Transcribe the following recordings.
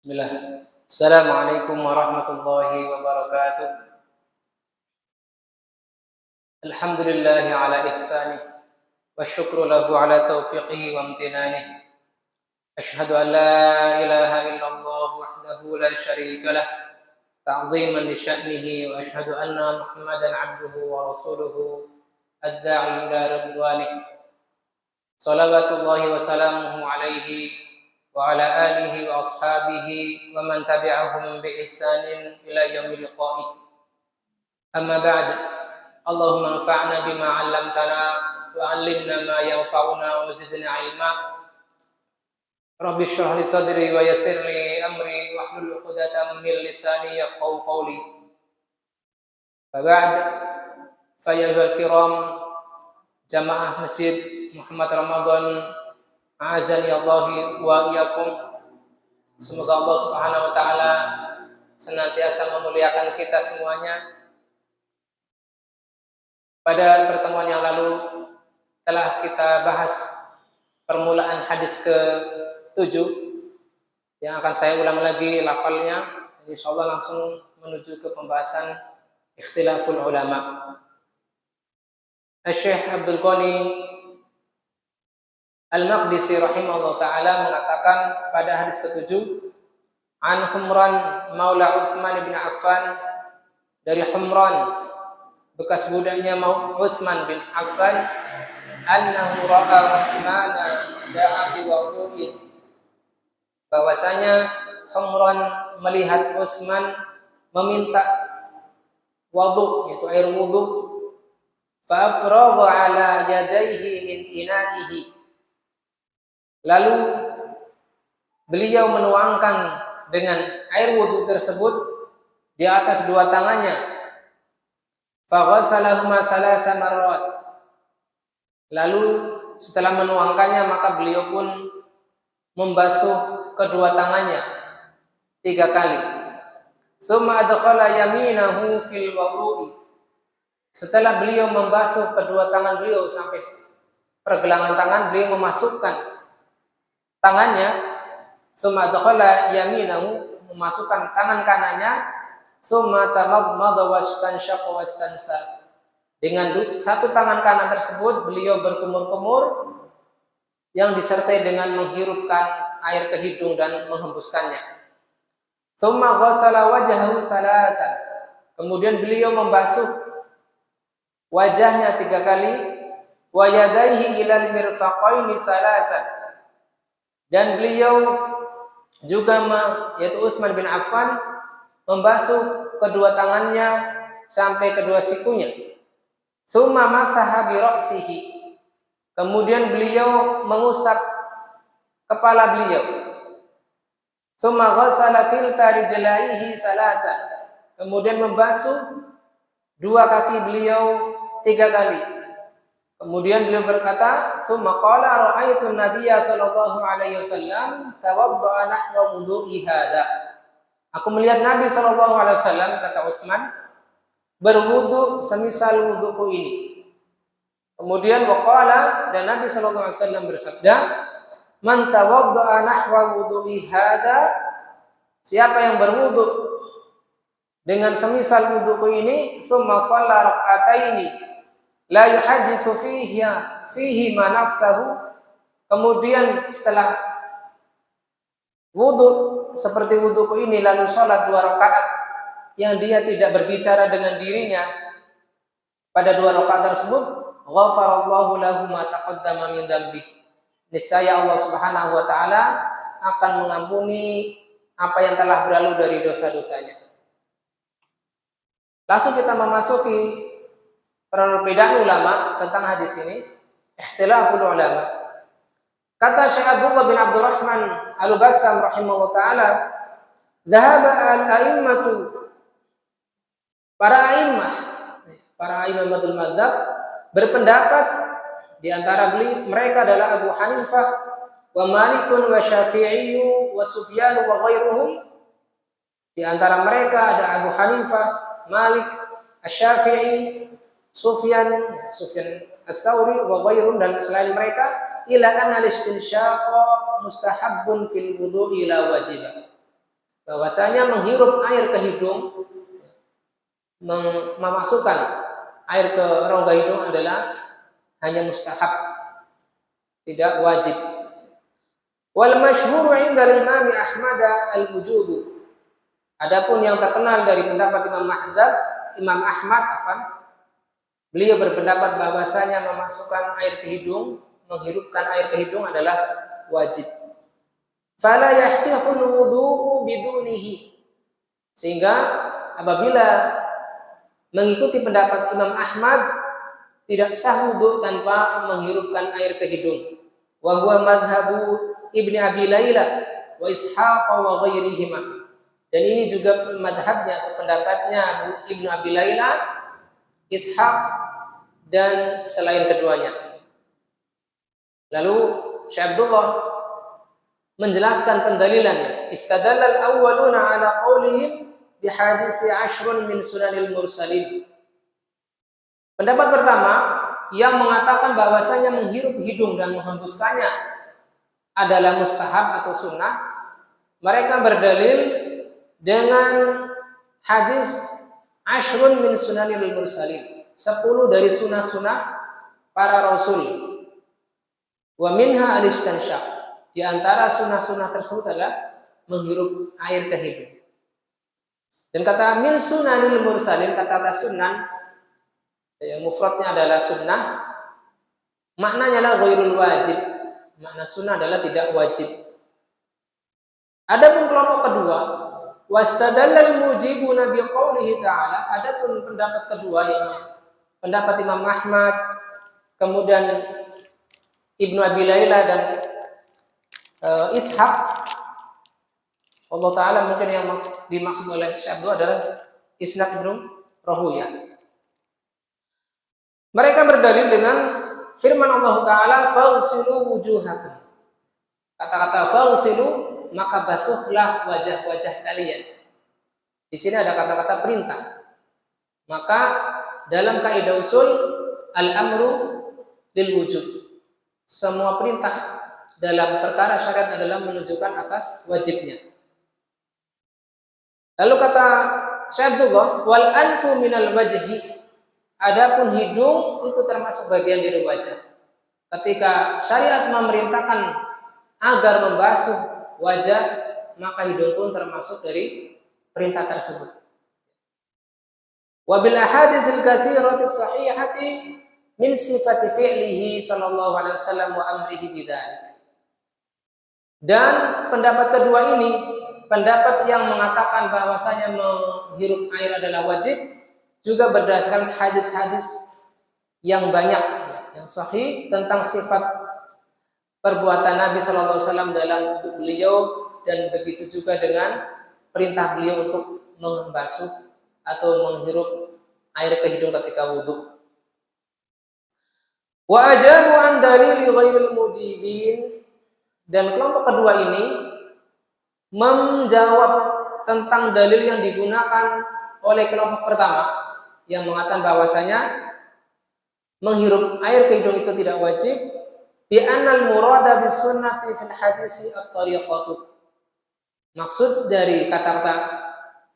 Bismillah. Assalamualaikum warahmatullahi wabarakatuh. Alhamdulillahi ala ihsanih wa syukru lahu ala taufiqihi wa amtinanih. Ashhadu an la ilaha illallah wahdahu la syarika lah ta'ziman li sya'nihi wa ashhadu anna Muhammadan abduhu wa rasuluhu ad-da'i ila ridwanih. Salawatullahi wa salamuhu alaihi wa ala alihi wa ashabihi wa man tabi'ahum bi ihsanin ila yaumil liqa'i. Amma ba'd. Allahumma anfa'na bima 'allamtana wa 'allimna ma yanfa'una wa zidna 'ilma. Rabbi shrah li sadri wa yassir li amri wa hlul 'uqdatam min lisani yafqahu qawli. Fa ba'd. Fa ya ayyuhal kiram jamaah Masjid Muhammad Ramadan, a'azani Allah wa iyyakum. Semoga Allah Subhanahu wa taala senantiasa memuliakan kita semuanya. Pada pertemuan yang lalu telah kita bahas permulaan hadis ke-7 yang akan saya ulang lagi lafalnya. Insyaallah langsung menuju ke pembahasan ikhtilaful ulama. Syekh Abdul Ghani Al-Maqdisi rahimahullah ta'ala mengatakan pada hadis ke-7, an Humran maula Utsman bin Affan, dari Humran bekas budaknya Utsman bin Affan, annahu ra'a Utsman da'a bi wudu'in, bahwasanya Humran melihat Utsman meminta wudu, yaitu air wudu, fa afragha ala yadayhi min ina'ihi, lalu beliau menuangkan dengan air wudhu tersebut di atas dua tangannya. Faghasalahuma thalatha marrat. Lalu setelah menuangkannya maka beliau pun membasuh kedua tangannya 3 kali. Tsumma adkhala yaminahu fil wudu'i. Setelah beliau membasuh kedua tangan beliau sampai pergelangan tangan, beliau memasukkan tangannya, summa dakhala yaminahu, memasukkan tangan kanannya, summa tamadmada wastanshaqa wastansar. Dengan satu tangan kanan tersebut beliau berkumur-kumur yang disertai dengan menghirupkan air ke hidung dan menghembuskannya. Summa ghassala wajhahu salasan. Kemudian beliau membasuh wajahnya 3 kali, wa yadayhi ilal mirfaqaini salasan. Dan beliau juga yaitu Utsman bin Affan membasuh kedua tangannya sampai kedua sikunya. Tsumma masaha bi ra'sihi. Kemudian beliau mengusap kepala beliau. Tsumma ghassala kilta rijlaihi salasan. Kemudian membasuh 2 kaki beliau 3 kali. Kemudian beliau berkata, "Tsumma qala ra'aitu an-nabiyya sallallahu alaihi wasallam tawadda'a nahwa wudu'i hadza." Aku melihat Nabi sallallahu alaihi wasallam, kata Utsman, berwudu semisal wuduku ini. Kemudian waqala, dan Nabi sallallahu alaihi wasallam bersabda, "Man tawadda'a nahwa wudu'i hadza." Siapa yang berwudu dengan semisal wuduku ini, tsumma shalla rak'ataini la yuhaditsu fihi ma nafsahu. Kemudian setelah wudu seperti wuduku ini lalu salat 2 rakaat yang dia tidak berbicara dengan dirinya pada 2 rakaat tersebut, ghafarallahu lahu ma taqaddama min dzambi. Niscaya Allah Subhanahu wa taala akan mengampuni apa yang telah berlalu dari dosa-dosanya. Langsung kita memasuki perbedaan ulama tentang hadis ini, ikhtilaful ulama. Kata Syekh Abdullah bin Abdurrahman Al-Bassam rahimahullah ta'ala, dhahaba al-a'immatu, para a'immatul madzhab berpendapat, di antara mereka adalah Abu Hanifah wa Malikun wa Syafi'i wa Sufyan wa ghairuhum. Di antara mereka ada Abu Hanifah, Malik, Asy-Syafi'i, Sufyan Ats-Tsauri wa ghairun, dan selain mereka, ila anna al-istinsyaqa mustahabbun fil wudu'i la wajib. bahwasanya menghirup air ke hidung, memasukkan air ke rongga hidung adalah hanya mustahab, tidak wajib. Wal masyhur 'inda al-Imam Ahmad al-wujubu. Adapun yang terkenal dari pendapat Imam Ahmad, beliau berpendapat bahwasanya memasukkan air ke hidung, menghirupkan air ke hidung adalah wajib. Fala yahsihul wudu'u bidunihi. Sehingga apabila mengikuti pendapat Imam Ahmad, tidak sah wudu tanpa menghirupkan air ke hidung. Wa huwa madhhabu Ibnu Abi Laila wa Ishaq wa ghairihima. Dan ini juga madhabnya atau pendapatnya Ibnu Abi Laila, Ishaq dan selain keduanya. Lalu Syekh Abdullah menjelaskan pendalilannya. Istadallal awwaluna ala qaulihim bihadisi 'ashrun min sunanil mursalin. Pendapat pertama yang mengatakan bahwasanya menghirup hidung dan menghembuskannya adalah mustahab atau sunnah, mereka berdalil dengan hadis 'ashrun min sunanil mursalin, 10 dari sunnah-sunnah para rasul. Wa minha al-istansyaq. Di antara sunnah-sunnah tersebut adalah menghirup air ke hidung. Dan kata min sunanil mursalin, kata sunan yang mufradnya adalah sunnah, maknanya adalah ghairul wajib. Makna sunnah adalah tidak wajib. Adapun kelompok kedua, wastadallal mujibuna biqaulihi ta'ala, adapun pendapat kedua yang pendapat Imam Ahmad, kemudian Ibnu Abi Laila dan Ishaq, Allah Ta'ala mungkin yang dimaksud oleh Syekh Abdul adalah Ishaq bin Rahuyah. Mereka berdalil dengan firman Allah Ta'ala, faghsilu wujuhakum. Kata-kata faghsilu, maka basuhlah wajah-wajah kalian. Di sini ada kata-kata perintah. Maka dalam kaidah usul al-amru lil wujud. Semua perintah dalam perkara syariat adalah menunjukkan atas wajibnya. Lalu kata Syekh Abdullah, wal anfu minal wajhi. Adapun hidung itu termasuk bagian dari wajah. Ketika syariat memerintahkan agar membasuh wajah, maka hidung pun termasuk dari perintah tersebut. Wa bil ahaditsil katsirati sahihati min sifati fi'lihi sallallahu alaihi wasallam wa amrihi bidzalik. Dan pendapat kedua ini, pendapat yang mengatakan bahwasanya menghirup air adalah wajib, juga berdasarkan hadis-hadis yang banyak yang sahih tentang sifat perbuatan Nabi sallallahu alaihi wasallam dalam hidup beliau, dan begitu juga dengan perintah beliau untuk membasuh atau menghirup air ke hidung ketika wudu. Wa ajabu an dalili ghairil mujibin. Dan kelompok kedua ini menjawab tentang dalil yang digunakan oleh kelompok pertama yang mengatakan bahwasanya menghirup air ke hidung itu tidak wajib, bi annal murada bis sunnati fil hadisi at-tariqatu. Maksud dari kata-kata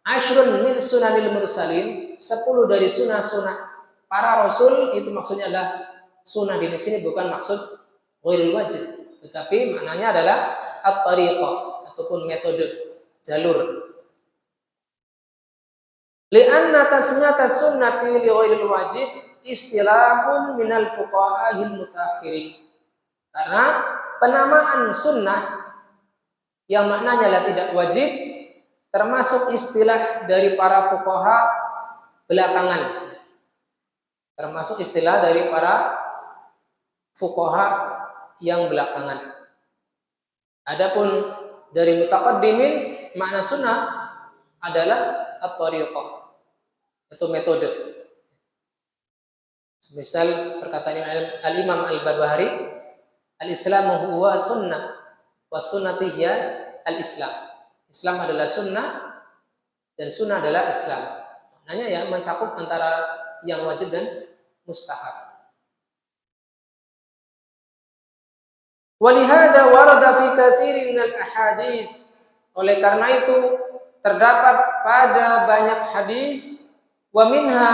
ashrun min sunanil mursalin, 10 dari sunnah-sunnah para rasul, itu maksudnya adalah sunnah. Di sini bukan maksud ghairul wajib, tetapi maknanya adalah at-tariqah ataupun metode, jalur. Li'anna tasmiyata sunnati li ghairil wajib istilahun minal fuqaha'il mutaakhirin. Karena penamaan sunnah yang maknanya adalah tidak wajib termasuk istilah dari para fuqaha belakangan. Termasuk istilah dari para fuqaha yang belakangan. Adapun dari mutaqaddimin, makna sunnah adalah at-tariqah, itu metode. Misal perkataan Al-Imam Al-Barbahari, al-Islamu huwa sunnah wa sunnati hiya al-Islam. Islam adalah sunnah dan sunnah adalah Islam. Maknanya ya mencakup antara yang wajib dan mustahab. Walihada warada fi katsirin minal ahadits. Oleh karena itu terdapat pada banyak hadis, wa minha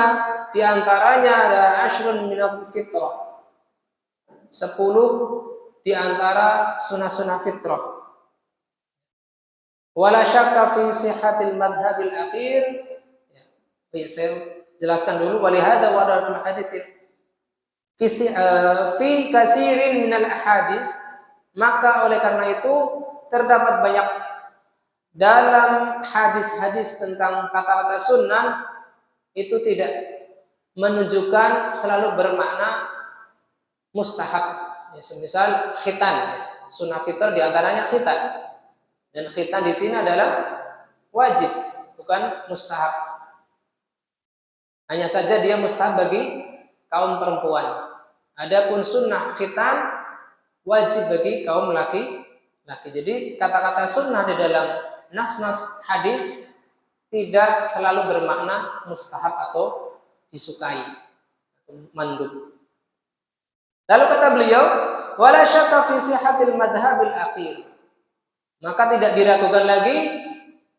di antaranya ada ashrun minal fitrah, 10 di antara sunnah-sunnah fitrah. Wala syakka fi sihhatil madhhabil akhir. Ya, saya jelaskan dulu. Walihada warada fil hadis fi katsirin minal ahadis, maka oleh karena itu terdapat banyak dalam hadis-hadis tentang kata-kata sunnah itu tidak menunjukkan selalu bermakna mustahab. Ya, semisal khitan, sunnah fitrah di antaranya khitan. Dan khitan di sini adalah wajib, bukan mustahab. Hanya saja dia mustahab bagi kaum perempuan. Adapun sunnah khitan wajib bagi kaum laki-laki. Jadi kata-kata sunnah di dalam nas-nas hadis tidak selalu bermakna mustahab atau disukai, mandub. Lalu kata beliau, wala syakka fi sihhatil madhhabil akhir. Maka tidak diragukan lagi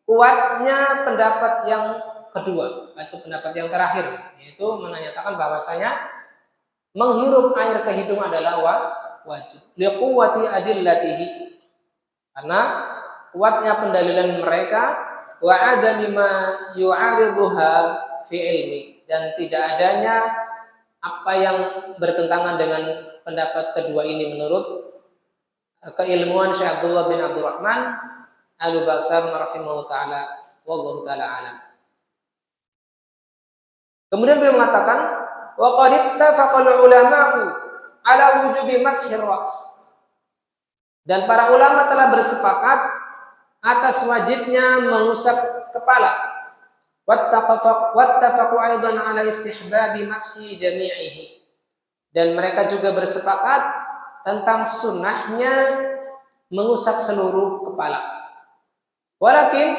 kuatnya pendapat yang kedua atau pendapat yang terakhir, yaitu menyatakan bahwasanya menghirup air ke hidung adalah wajib. Liquwwati adillatihi, karena kuatnya pendalilan mereka, wa adami ma yu'ariduha fi ilmi, dan tidak adanya apa yang bertentangan dengan pendapat kedua ini menurut keilmuan Syekh Abdullah bin Abdurrahman Al-Basam rahimahullah ta'ala, wallahu ta'ala alam. Kemudian beliau mengatakan, wa qad ittafaqal ulama'u ala wujubi mashir ra's, dan para ulama telah bersepakat atas wajibnya mengusap kepala. Wattafaqu aidan ala istihbabi mashi jami'ihi, dan mereka juga bersepakat tentang sunnahnya mengusap seluruh kepala. Walakin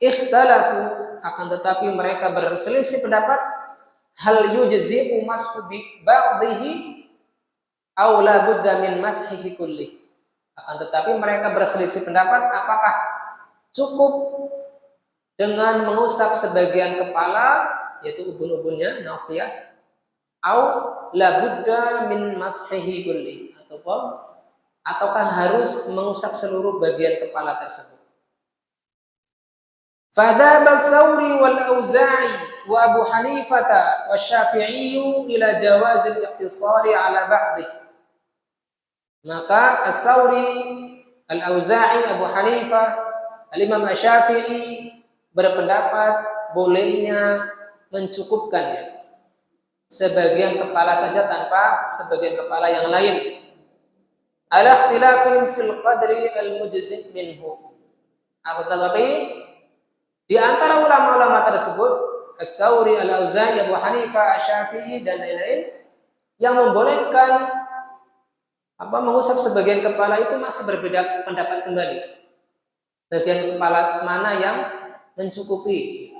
ikhtalafu, akan tetapi mereka berselisih pendapat, hal yujzi'u mashu bi ba'dihi aw la budda min mashihi kulli. Akan tetapi mereka berselisih pendapat apakah cukup dengan mengusap sebagian kepala, yaitu ubun-ubunnya, nasiyah, aw la budda min mashihi kulli, ataukah harus mengusap seluruh bagian kepala tersebut. Fadhaba Tsawri wal Auza'i wa Abu Hanifah wa Syafi'i ila jawaz al-iqtisari ala ba'dih. Maka Tsawri, Al-Auza'i, Abu Hanifah, Al-Imam Syafi'i berpendapat bolehnya mencukupkan sebagian kepala saja tanpa sebagian kepala yang lain. Ala ikhtilafin fil qadri al-mujzi' minhu. Tetapi di antara ulama-ulama tersebut, As-Tsawri, Al-Auza'i, Abu Hanifah, Syafi'i dan lain-lain, yang membolehkan mengusap sebagian kepala itu masih berbeda pendapat kembali. Bagian kepala mana yang mencukupi.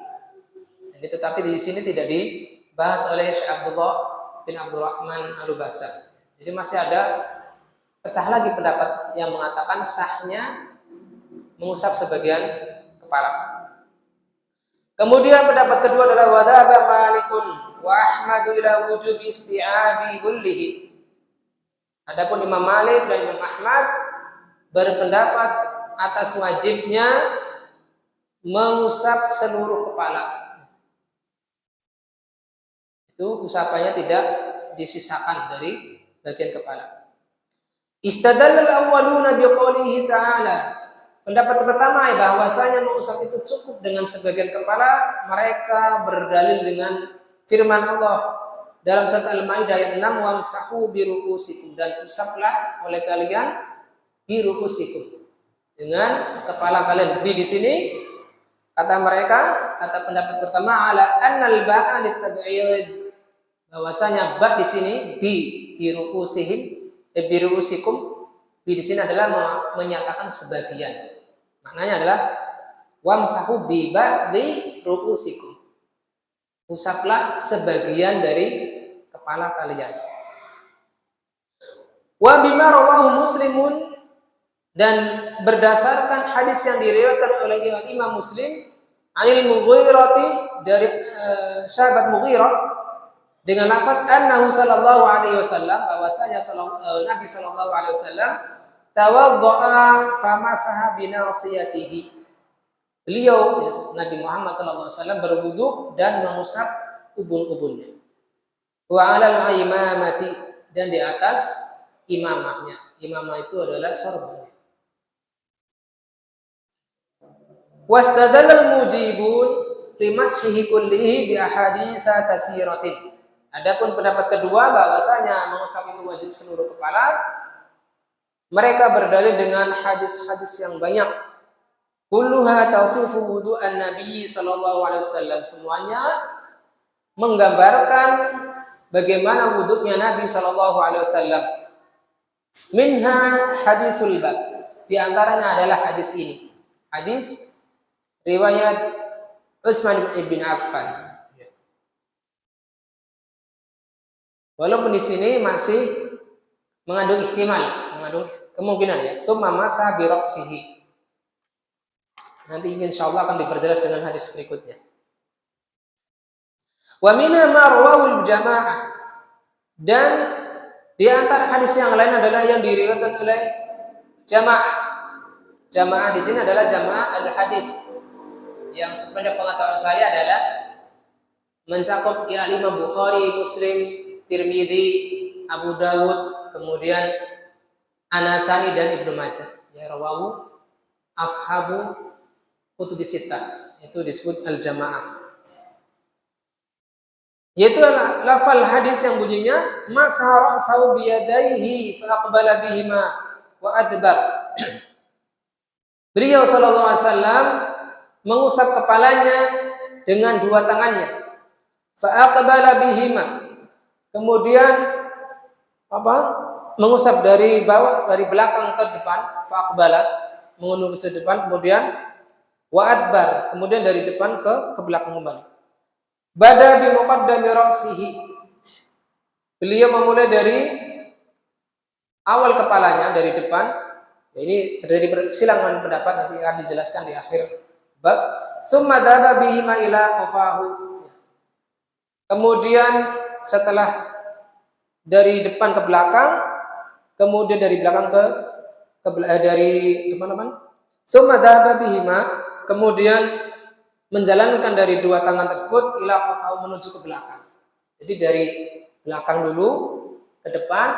Jadi tetapi di sini tidak dibahas oleh Syekh Abdullah bin Abdurrahman Al-Basam. Jadi masih ada pecah lagi pendapat yang mengatakan sahnya mengusap sebagian kepala. Kemudian pendapat kedua adalah wadhaba Malikun wa Ahmad ila wujubi isti'abi kullihi. Adapun Imam Malik dan Imam Ahmad berpendapat atas wajibnya mengusap seluruh kepala. Itu usapannya tidak disisakan dari bagian kepala. Istadallal awwaluna biqaulihi ta'ala. Pendapat pertama bahwasanya mengusap itu cukup dengan sebagian kepala, mereka berdalil dengan firman Allah dalam surat Al-Maidah ayat 6, wamsahu biru'usikum, dan usaplah oleh kalian biru'usikum, dengan kepala kalian. Bi di sini kata mereka, kata pendapat pertama, ala annal ba'a litab'id, bahwasanya ba di sini biru'usihim biru'usikum, bi di sini adalah menyatakan sebagian. Maknanya adalah wamsahu bi ba'di ru'usikum, usaplah sebagian dari kepala kalian. Wa bima rawahu Muslimun, dan berdasarkan hadis yang diriwayatkan oleh Imam Muslim, Anil Mughirati dari sahabat Mughirah dengan lafaz annahu sallallahu alaihi wasallam bahwasanya Nabi sallallahu alaihi wasallam tawaddaa famasaha bi nasiyatihi. Beliau Nabi Muhammad sallallahu alaihi wasallam berwudu dan mengusap ubun-ubunnya. Wa 'alal imamati dan di atas imamahnya. Imamah itu adalah sorbannya. Wastadallal mujibun limashihi kullihi bi ahaditsa katsiratin. Adapun pendapat kedua bahwasanya mengusap itu wajib seluruh kepala, mereka berdalil dengan hadis-hadis yang banyak. Kulluha tawsifu wudu'an Nabi sallallahu alaihi wasallam. Semuanya menggambarkan bagaimana wudu'nya Nabi sallallahu alaihi wasallam. Minha hadisul bab. Di antaranya adalah hadis ini. Hadis riwayat Utsman bin Affan. Walaupun di sini masih mengandung ihtimal, mengandung kemungkinan ya. Summa masa bi ra'sihi. Nanti insyaallah akan diperjelas dengan hadis berikutnya. Wa minha ma rawahul jamaah. Dan di antara hadis yang lain adalah yang diriwayatkan oleh jamaah. Jamaah di sini adalah jamaah al-hadis. Yang sebenarnya pengetahuan saya adalah mencakup ya Imam Bukhari, Muslim, Tirmidzi, Abu Dawud, kemudian An-Nasa'i dan Ibnu Majah. Ya rawahu ashabu kutubis sittah. Itu disebut al-jamaah. Yaitu lafal hadis yang bunyinya masahara sau biyadaihi fa aqbala bihima wa adbar. Beliau sallallahu alaihi wasallam mengusap kepalanya dengan dua tangannya. Fa aqbala bihima. Kemudian mengusap dari bawah, dari belakang ke depan, fa aqbala, mengundur ke depan, kemudian wa adbar, kemudian dari depan ke belakang kembali. Bada bi muqaddami ra'sihi. Beliau memulai dari awal kepalanya, dari depan. Ini terjadi persilangan pendapat, nanti akan dijelaskan di akhir bab. Summa dhaba bihima ila qafahu. Kemudian setelah dari depan ke belakang, kemudian dari belakang Summa dhaba bihima, kemudian menjalankan dari dua tangan tersebut ila qafahu, menuju ke belakang. Jadi dari belakang dulu ke depan,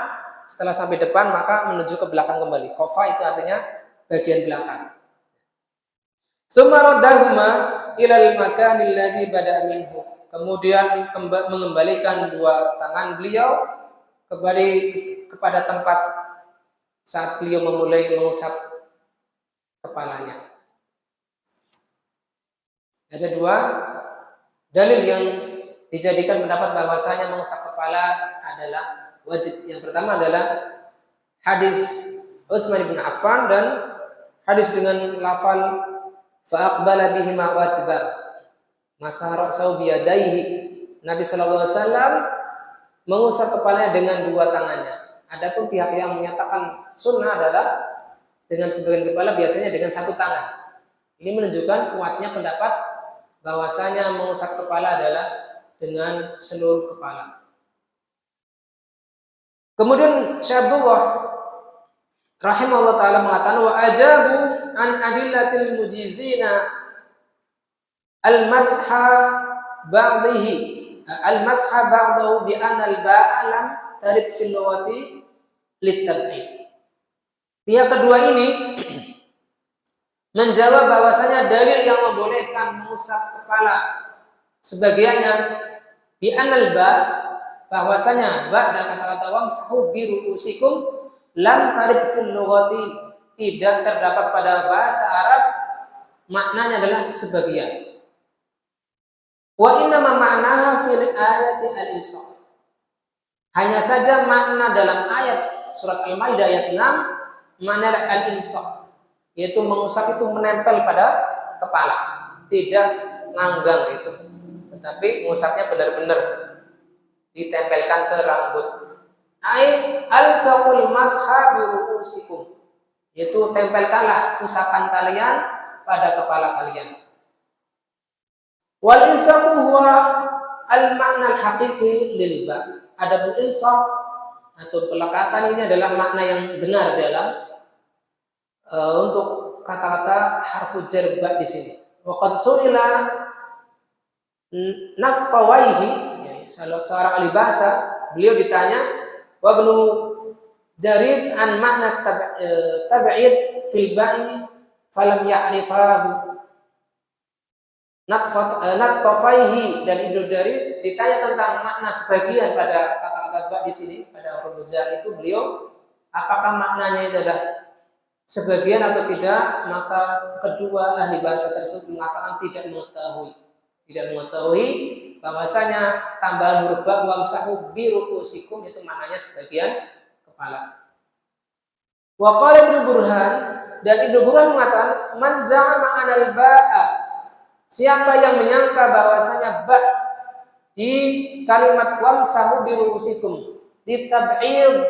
setelah sampai depan maka menuju ke belakang kembali. Qafa itu artinya bagian belakang. Tsumma raddahuma ilal makanil ladzi bada'a minhu. Kemudian mengembalikan dua tangan beliau kepada tempat saat beliau memulai mengusap kepalanya. Ada dua dalil yang dijadikan pendapat bahwasanya mengusap kepala adalah wajib. Yang pertama adalah hadis Utsman bin Affan dan hadis dengan lafal fa aqbala bihima wa adbar. Masahara sau biyadaihi. Nabi sallallahu alaihi wasallam mengusap kepalanya dengan dua tangannya. Adapun pihak yang menyatakan sunnah adalah dengan sebagian kepala, biasanya dengan satu tangan. Ini menunjukkan kuatnya pendapat bahwasanya mengusap kepala adalah dengan seluruh kepala. Kemudian Syekh Abdullah rahimahullah taala mengatakan wa ajabu an adillatil mujizina al-masha ba'dahu bi anna al-ba'a lam tarid fil lughati litab'id. Pihak kedua ini menjawab bahwasanya dalil yang membolehkan mengusap kepala sebagiannya bi anal ba, bahwasanya ba dan kata-kata wamsahu bi ru'usikum lam tarid fil lughati, tidak terdapat pada bahasa Arab, maknanya adalah sebagian. Wa inna ma ma'naha fil ayati al-Isra. Hanya saja makna dalam ayat surat Al-Maidah ayat 6 makna al-Isra, yaitu mengusap itu menempel pada kepala, tidak nganggang itu, tetapi mengusapnya benar-benar ditempelkan ke rambut. Ai al-saqul masha bi ru'usikum, yaitu tempelkanlah usapan kalian pada kepala kalian. Wal ilsaq huwa al-ma'na al-haqiqi lil ba. Adapun ilsaq atau pelekatan ini adalah makna yang benar dalam untuk kata-kata harfu jar ba di sini. Wa qad su'ila Naftawaihi, ya, seorang ahli bahasa, beliau ditanya wa ibnu Darid an makna tab'id fil ba'i falam ya'rifahu. Naftawaihi dan Ibnu Darid ditanya tentang makna sebagian pada kata-kata ba di sini pada huruf jar itu, beliau apakah maknanya itu adalah sebagian atau tidak, maka kedua ahli bahasa tersebut mengatakan tidak mengetahui bahwasanya tambahan huruf ba wamsahu bi ru'usikum itu maknanya sebagian kepala. Wa qala Ibnu Burhan, dan Ibnu Burhan mengatakan man za'ama anal ba'a, siapa yang menyangka bahwasanya ba di kalimat wamsahu bi ru'usikum ditab'id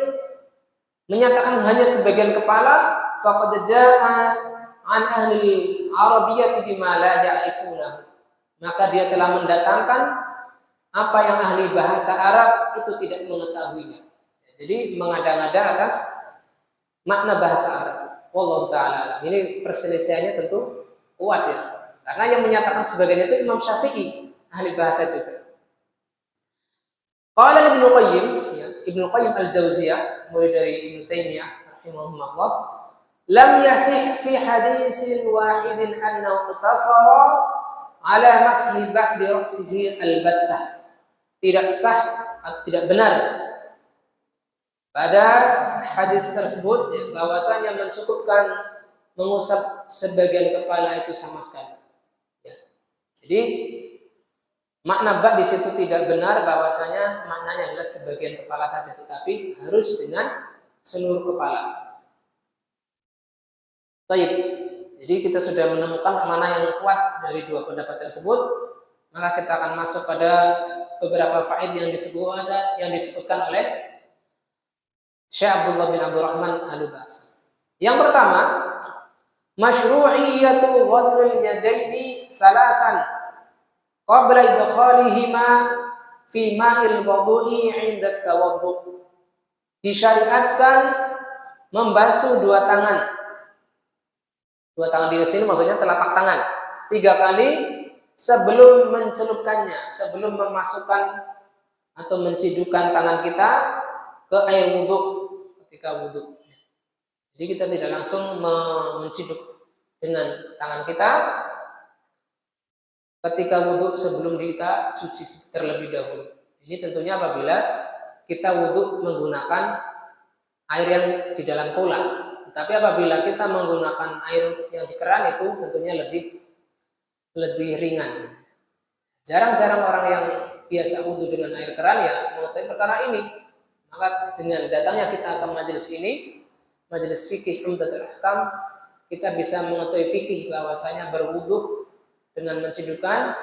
menyatakan hanya sebagian kepala, faqad jaa'a an ahli arabiyyah bima la ya'rifunahu, maka dia telah mendatangkan apa yang ahli bahasa Arab itu tidak mengetahuinya. Jadi mengada-ngada atas makna bahasa Arab. Wallahu ta'ala alam. Ini perselisihannya tentu kuat ya. Karena yang menyatakan sebagian itu Imam Syafi'i, ahli bahasa juga. Qala Ibnu Qayyim, ya, Ibnu Qayyim al-Jauziyah, murid dari Ibnu Taimiyah rahimahullah, lam yasih fi hadisin wahidin annahu iqtasara ala mashi ba'di ra'sihi al-battah. Tidak sah atau tidak benar pada hadis tersebut ya, bahwasanya mencukupkan mengusap sebagian kepala itu sama sekali. Ya. Jadi makna ba di situ tidak benar bahwasanya maknanya adalah sebagian kepala saja, tetapi harus dengan seluruh kepala. Baik. Jadi kita sudah menemukan mana yang kuat dari dua pendapat tersebut, maka kita akan masuk pada beberapa faedah yang disebutkan oleh Syekh Abdullah bin Abdurrahman Al-Bas. Yang pertama, masyru'iyatu ghuslil yadaini salasan qabla idkhalihima fi ma'il wudu'i 'inda tawaddu. Disyariatkan membasuh dua tangan. Dua tangan di sini maksudnya telapak tangan 3 kali sebelum mencelupkannya, sebelum memasukkan atau mencidukkan tangan kita ke air wudhu ketika wudhu. Jadi kita tidak langsung menciduk dengan tangan kita ketika wudhu sebelum kita cuci terlebih dahulu. Ini tentunya apabila kita wudhu menggunakan air yang di dalam kolam. Tapi apabila kita menggunakan air yang di keran itu tentunya lebih ringan. Jarang-jarang orang yang biasa wudhu dengan air keran ya mengetahui perkara ini. Maka dengan datangnya kita ke majelis ini, majelis fikih Umdatul Ahkam, kita bisa mengetahui fikih bahwasanya berwudhu dengan mencidukkan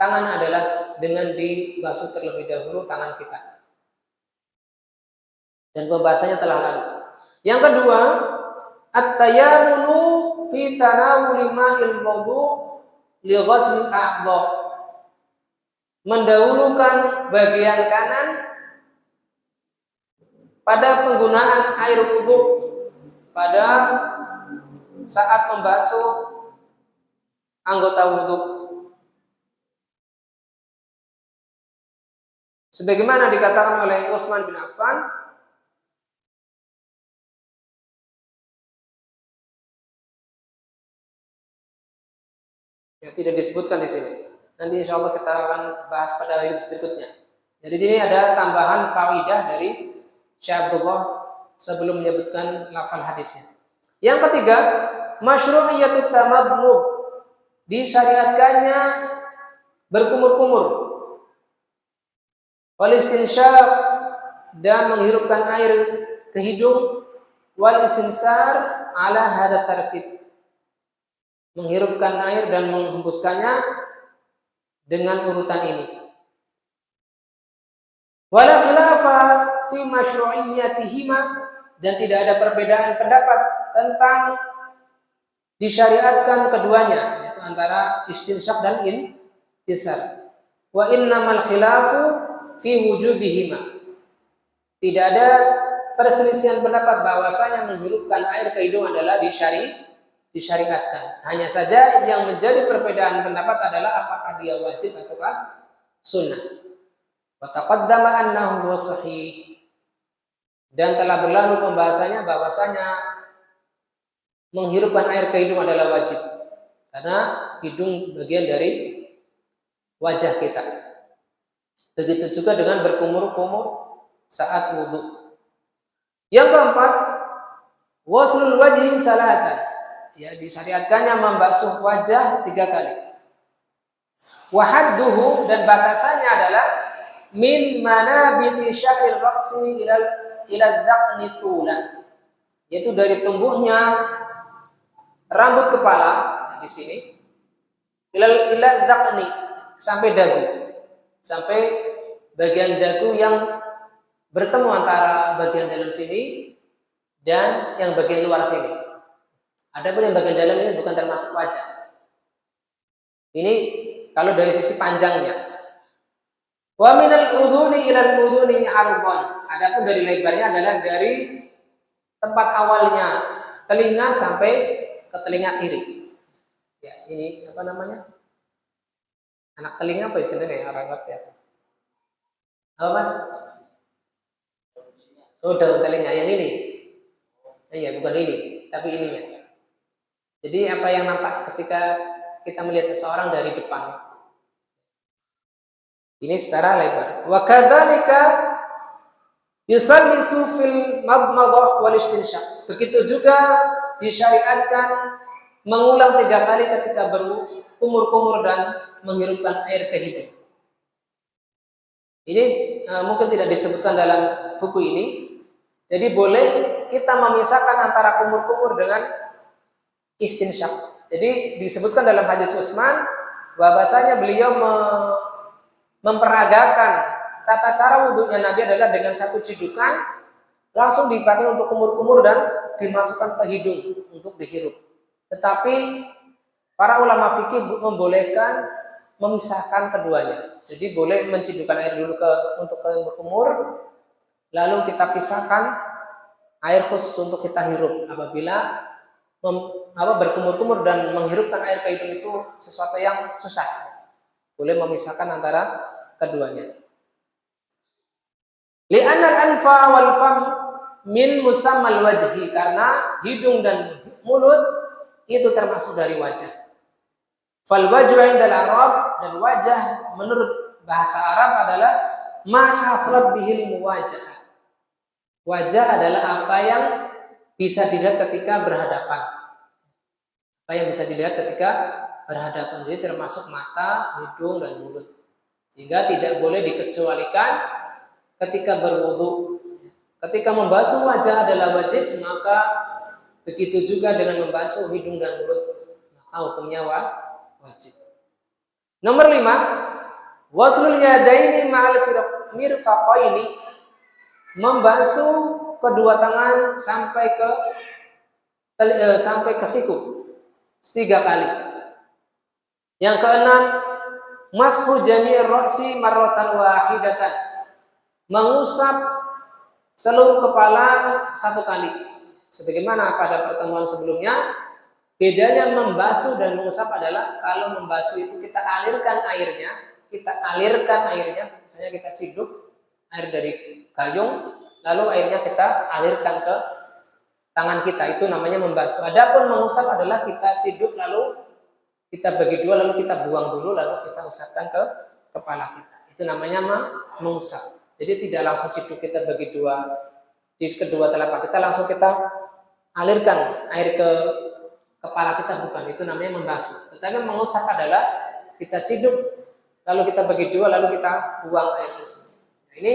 tangan adalah dengan dibasuh terlebih dahulu tangan kita. Dan pembahasannya telah lalu. Yang kedua, at-tayammunu fi tanawuli ma'il wudu' li ghusl a'dha. Mendahulukan bagian kanan pada penggunaan air wudu pada saat membasuh anggota wudu. Sebagaimana dikatakan oleh Utsman bin Affan, ya, tidak disebutkan di sini. Nanti insya Allah kita akan bahas pada hadis berikutnya. Jadi ini ada tambahan faidah dari Syekh Abdullah sebelum menyebutkan lafal hadisnya. Yang ketiga, masyru'iyatut tamadmud, disyariatkannya berkumur-kumur, wal istinsyaq, dan menghirupkan air ke hidung, wal istinsar ala hada tartib, menghirupkan air dan menghembuskannya dengan urutan ini. Wala khilafa fi masyru'iyyatihima, dan tidak ada perbedaan pendapat tentang disyariatkan keduanya, yaitu antara istinsyaq dan ikhtisar. Wa innamal khilafu fi wujubihima. Tidak ada perselisihan pendapat bahwasanya menghirupkan air ke hidung adalah disyariatkan. Hanya saja yang menjadi perbedaan pendapat adalah apakah dia wajib ataukah sunnah. Wa taqaddama annahu sahih. Dan telah berlalu pembahasannya bahwasanya menghirupkan air ke hidung adalah wajib. Karena hidung bagian dari wajah kita. Begitu juga dengan berkumur-kumur saat wudhu. Yang keempat, waslul wajhi salasan. Ya, disyariatkannya membasuh wajah 3 kali. Wahadduhu, dan batasannya adalah min manabiti sya'ril ra'si ila dhaqni tulan. Yaitu dari tumbuhnya rambut kepala di sini ila dhaqni sampai dagu. Sampai bagian dagu yang bertemu antara bagian dalam sini dan yang bagian luar sini. Adapun yang bagian dalam ini bukan termasuk wajah. Ini kalau dari sisi panjangnya. Wa minal udhuni ilal udhuni ardhan. Adapun dari lebarnya adalah dari tempat awalnya telinga sampai ke telinga kiri. Ya, ini apa namanya? Anak telinga apa istilahnya? Orang ngerti apa? Apa Mas? Oh, daun telinga yang ini. Iya, bukan ini, tapi ininya. Jadi apa yang nampak ketika kita melihat seseorang dari depan. Ini secara lebar. Wa kadzalika yusallisu fil madmadah wal istinsyaq. Begitu juga disyariatkan mengulang 3 kali ketika berkumur-kumur dan menghirupkan air ke hidung. Ini mungkin tidak disebutkan dalam buku ini. Jadi boleh kita memisahkan antara kumur-kumur dengan istinsyaq. Jadi disebutkan dalam hadis Utsman bahwasanya beliau memperagakan tata cara wudhunya Nabi adalah dengan 1 cidukan langsung dipakai untuk kumur-kumur dan dimasukkan ke hidung untuk dihirup. Tetapi para ulama fikih membolehkan memisahkan keduanya. Jadi boleh mencidukkan air dulu untuk kumur, lalu kita pisahkan air khusus untuk kita hirup. Apabila berkumur-kumur dan menghirupkan air ke hidung itu sesuatu yang susah, boleh memisahkan antara keduanya. Li'anal anfa wal fam min musammal wajhi, karena hidung dan mulut itu termasuk dari wajah. Fal wajhu 'indal Arab, dan wajah menurut bahasa Arab adalah ma hasalat bihil muwajah. Wajah adalah apa yang bisa dilihat ketika berhadapan. Apa yang bisa dilihat ketika berhadapan. Jadi termasuk mata, hidung, dan mulut. Sehingga tidak boleh dikecualikan ketika berwudu. Ketika membasuh wajah adalah wajib, maka begitu juga dengan membasuh hidung dan mulut. Maka hukumnya wajib. Nomor 5, waslul yadaini ma'al mirfaqaini, membasuh kedua tangan sampai ke siku 3 kali. Yang keenam, mashu jami' ra'si marratan wahidatan, mengusap seluruh kepala 1 kali. Sebagaimana pada pertemuan sebelumnya, bedanya membasuh dan mengusap adalah kalau membasuh itu kita alirkan airnya, misalnya kita ciduk air dari gayung, lalu airnya kita alirkan ke tangan kita, itu namanya membasuh. Adapun mengusap adalah kita ciduk lalu kita bagi 2, lalu kita buang dulu, lalu kita usapkan ke kepala kita. Itu namanya mengusap. Jadi tidak langsung ciduk kita bagi 2 di kedua telapak kita, langsung kita alirkan air ke kepala kita, bukan. Itu namanya membasuh. Tetapi mengusap adalah kita ciduk, lalu kita bagi 2, lalu kita buang air tersebut. Nah, ini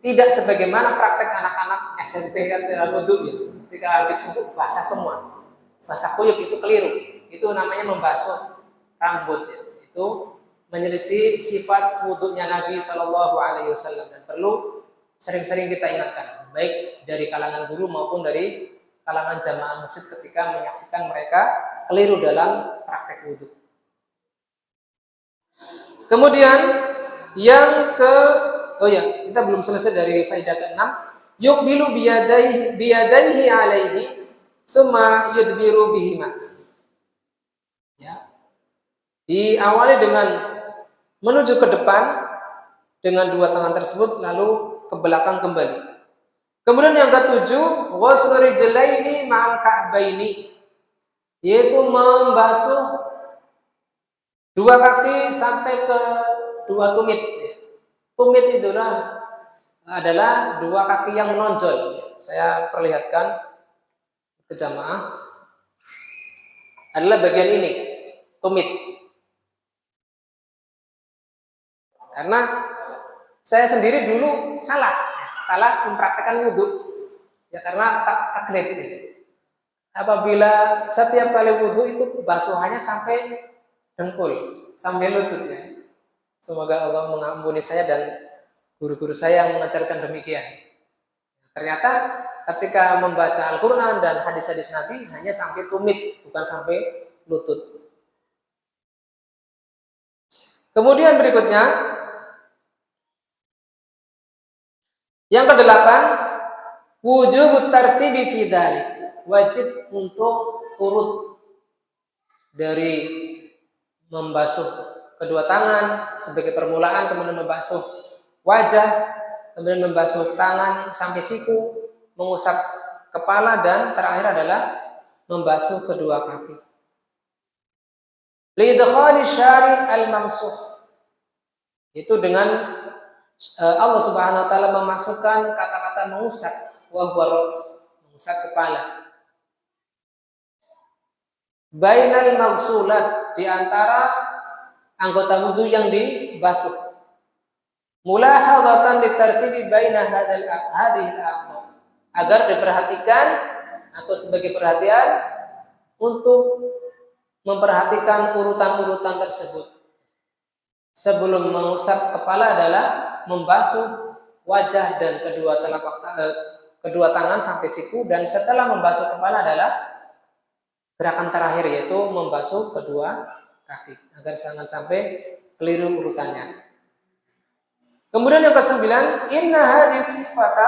tidak sebagaimana praktek anak-anak SMP wudhu ya. Ketika habis wudhu basah semua, basah kuyup, itu keliru. Itu namanya membasuh rambut ya. Itu menyelisih sifat wudhunya Nabi SAW, dan perlu sering-sering kita ingatkan, baik dari kalangan guru maupun dari kalangan jamaah masjid ketika menyaksikan mereka keliru dalam praktek wudhu. Kemudian yang ke kita belum selesai dari faedah ke-6. Yuqbilu biyadaihi alaihi summa yudbiru bihima. Ya. Diawali dengan menuju ke depan dengan dua tangan tersebut lalu ke belakang kembali. Kemudian yang ke-7, ghuslu rijlaini ma'al ka'baini, yaitu membasuh dua kaki sampai ke dua tumit. Tumit itulah adalah dua kaki yang menonjol. Saya perlihatkan ke jamaah. Adalah bagian ini, tumit. Karena saya sendiri dulu salah mempraktekkan wudhu. Ya karena taklid. Apabila setiap kali wudhu itu basuhannya sampai dengkul, sampai lutut ya. Semoga Allah mengampuni saya dan guru-guru saya yang mengajarkan demikian. Ternyata ketika membaca Al-Quran dan hadis-hadis Nabi hanya sampai tumit, bukan sampai lutut. Kemudian berikutnya, yang ke-8, wujub tartibi fi dzalik. Wajib untuk urut dari membasuh kedua tangan sebagai permulaan, kemudian membasuh wajah, kemudian membasuh tangan sampai siku, mengusap kepala, dan terakhir adalah membasuh kedua kaki. Lidkhali syari' al-mamsuh, itu dengan Allah Subhanahu wa taala memasukkan kata-kata mengusap, wa huwa ras, mengusap kepala. Bainal maghsulat, di antara anggota wudu yang dibasuh. Mulahadatan litartibi baina hadhihi al-a'dha, agar diperhatikan atau sebagai perhatian untuk memperhatikan urutan-urutan tersebut. Sebelum mengusap kepala adalah membasuh wajah dan kedua tangan sampai siku, dan setelah membasuh kepala adalah gerakan terakhir, yaitu membasuh kedua kaki, agar jangan sampai keliru urutannya. Kemudian yang ke-9, inna hadis sifata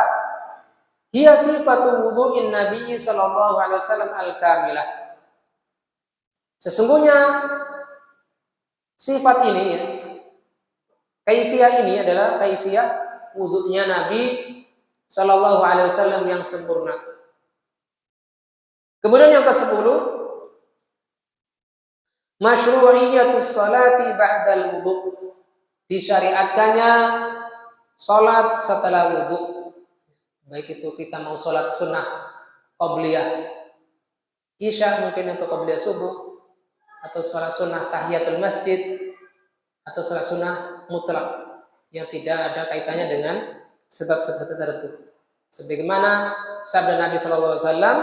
hiya sifatu wudu'in Nabi sallallahu alaihi wasallam al-kamilah. Sesungguhnya sifat ini, kaifiyah ini adalah kaifiyah wudu'nya Nabi sallallahu alaihi wasallam yang sempurna. Kemudian yang ke-10, masyru'iyatus salati ba'dal wudu', disyariatkannya salat setelah wudu. Baik itu kita mau salat sunnah qabliyah isya mungkin, atau qabliyah subuh, atau salat sunnah tahiyatul masjid, atau salat sunnah mutlak yang tidak ada kaitannya dengan sebab-sebab tertentu. Sebagaimana sabda Nabi sallallahu alaihi wasallam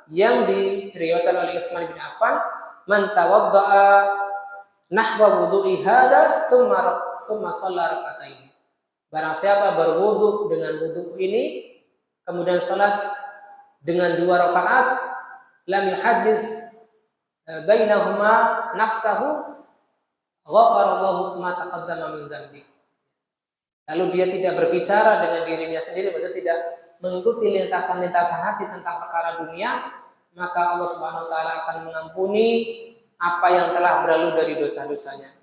yang diriwayatkan oleh Utsman bin Affan, man tawadda'a nahwa wudu'i hada thumma shalla raka'atain. Barang siapa berwudu dengan wudu ini kemudian salat dengan 2 rakaat, lam yuhaddis bainahuma nafsahu ghafarallahu ma taqaddama min dzambi. Lalu dia tidak berbicara dengan dirinya sendiri, maksudnya tidak mengikuti lintasan-lintasan hati tentang perkara dunia, maka Allah Subhanahu wa taala akan mengampuni apa yang telah berlalu dari dosa-dosanya.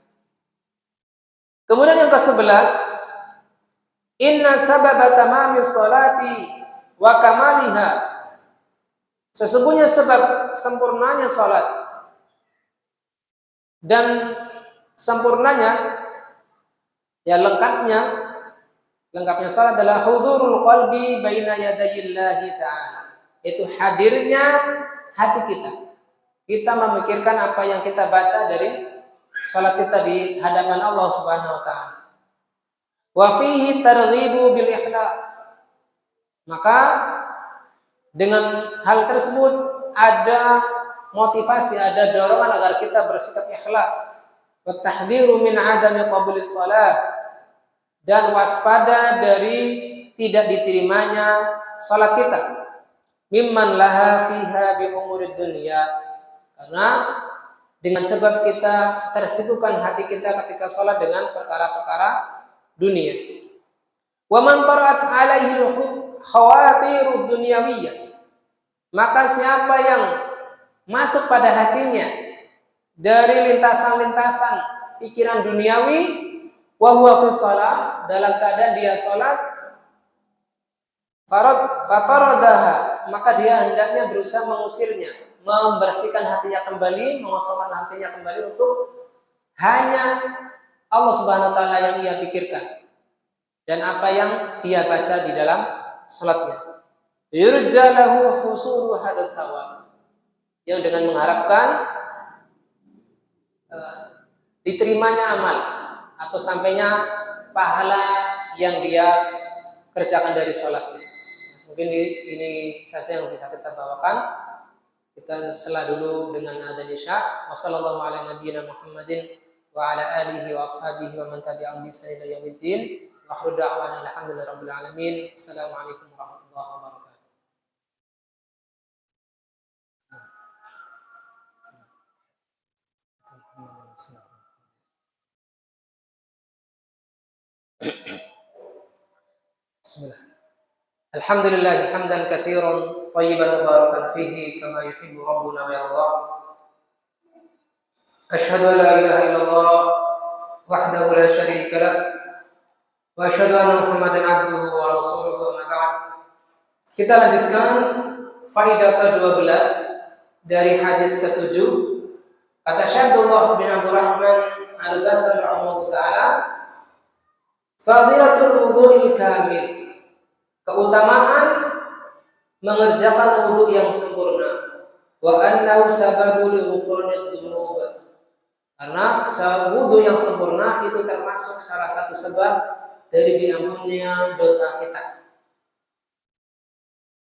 Kemudian yang ke-11, inna sababa tamamis salati wa kamaliha, sesungguhnya sebab sempurnanya salat dan sempurnanya, lengkapnya salat adalah hudurul qalbi baina yadayillahi ta'ala, itu hadirnya hati kita memikirkan apa yang kita baca dari salat kita di hadapan Allah Subhanahu wa taala. Wa fihi targhibu bil ikhlas, maka dengan hal tersebut ada motivasi, ada dorongan agar kita bersikap ikhlas. Wa tahdhiru min adami qabulis shalah, dan waspada dari tidak diterimanya salat kita. Mimman laha fiha bi umurid dunya, karena dengan sebab kita tersibukkan hati kita ketika sholat dengan perkara-perkara dunia. Wa man tarat alaihi khawatirud dunyawiyah, maka siapa yang masuk pada hatinya dari lintasan-lintasan pikiran duniawi, wa huwa fi shalah, dalam keadaan dia salat, fataradaha, maka dia hendaknya berusaha mengusirnya, membersihkan hatinya kembali, mengosongkan hatinya kembali untuk hanya Allah Subhanahu wa taala yang ia pikirkan dan apa yang dia baca di dalam salatnya. Yurja lahu husulu hadzal thawab, yang dengan mengharapkan diterimanya amal atau sampainya pahala yang dia kerjakan dari salatnya. Mungkin ini saja yang bisa kita bawakan. Kita sela dulu dengan adzan Isya. Wassallallahu ala nabiyyina Muhammadin wa ala alihi wa ashabihi wa man tabi'ahum bi ihsan ila yaumiddin. Wa akhiru da'wana alhamdulillahirabbil alamin. Assalamualaikum warahmatullahi wabarakatuh. Bismillah. Alhamdulillah hamdan katsiran thayyiban mubarakan fihi kama yuhibbu rabbuna wa yarda. Asyhadu an la ilaha illallah wahdahu la syarika lah wa asyhadu anna Muhammadan abduhu wa rasuluhu, amma ba'd. Kita lanjutkan faedah ke-12 dari hadis ke-7. Kata Syekh Abdullah bin Abdurrahman Al-Basri rahimahullah taala, fadilatul wudhu'il kamil, keutamaan mengerjakan wudhu yang sempurna, wa annahu sababu li ghufranid dzunub, karena wudhu yang sempurna itu termasuk salah satu sebab dari diampuninya dosa kita.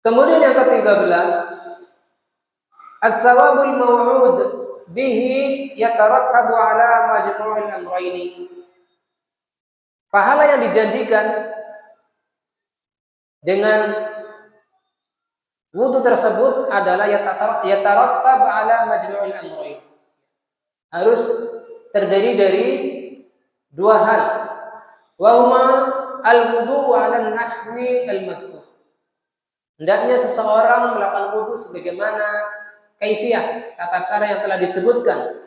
Kemudian yang ke-13, as-sawabul maw'ud bihi yatarattabu ala majmu'il amrayni, pahala yang dijanjikan dengan wudu tersebut adalah yatarattab ala majmu'il amrayn, harus terdiri dari dua hal, wa huma al-wudu ala nahwi al-madhkur, hendaknya seseorang melakukan wudu sebagaimana kaifiyah, tata cara yang telah disebutkan,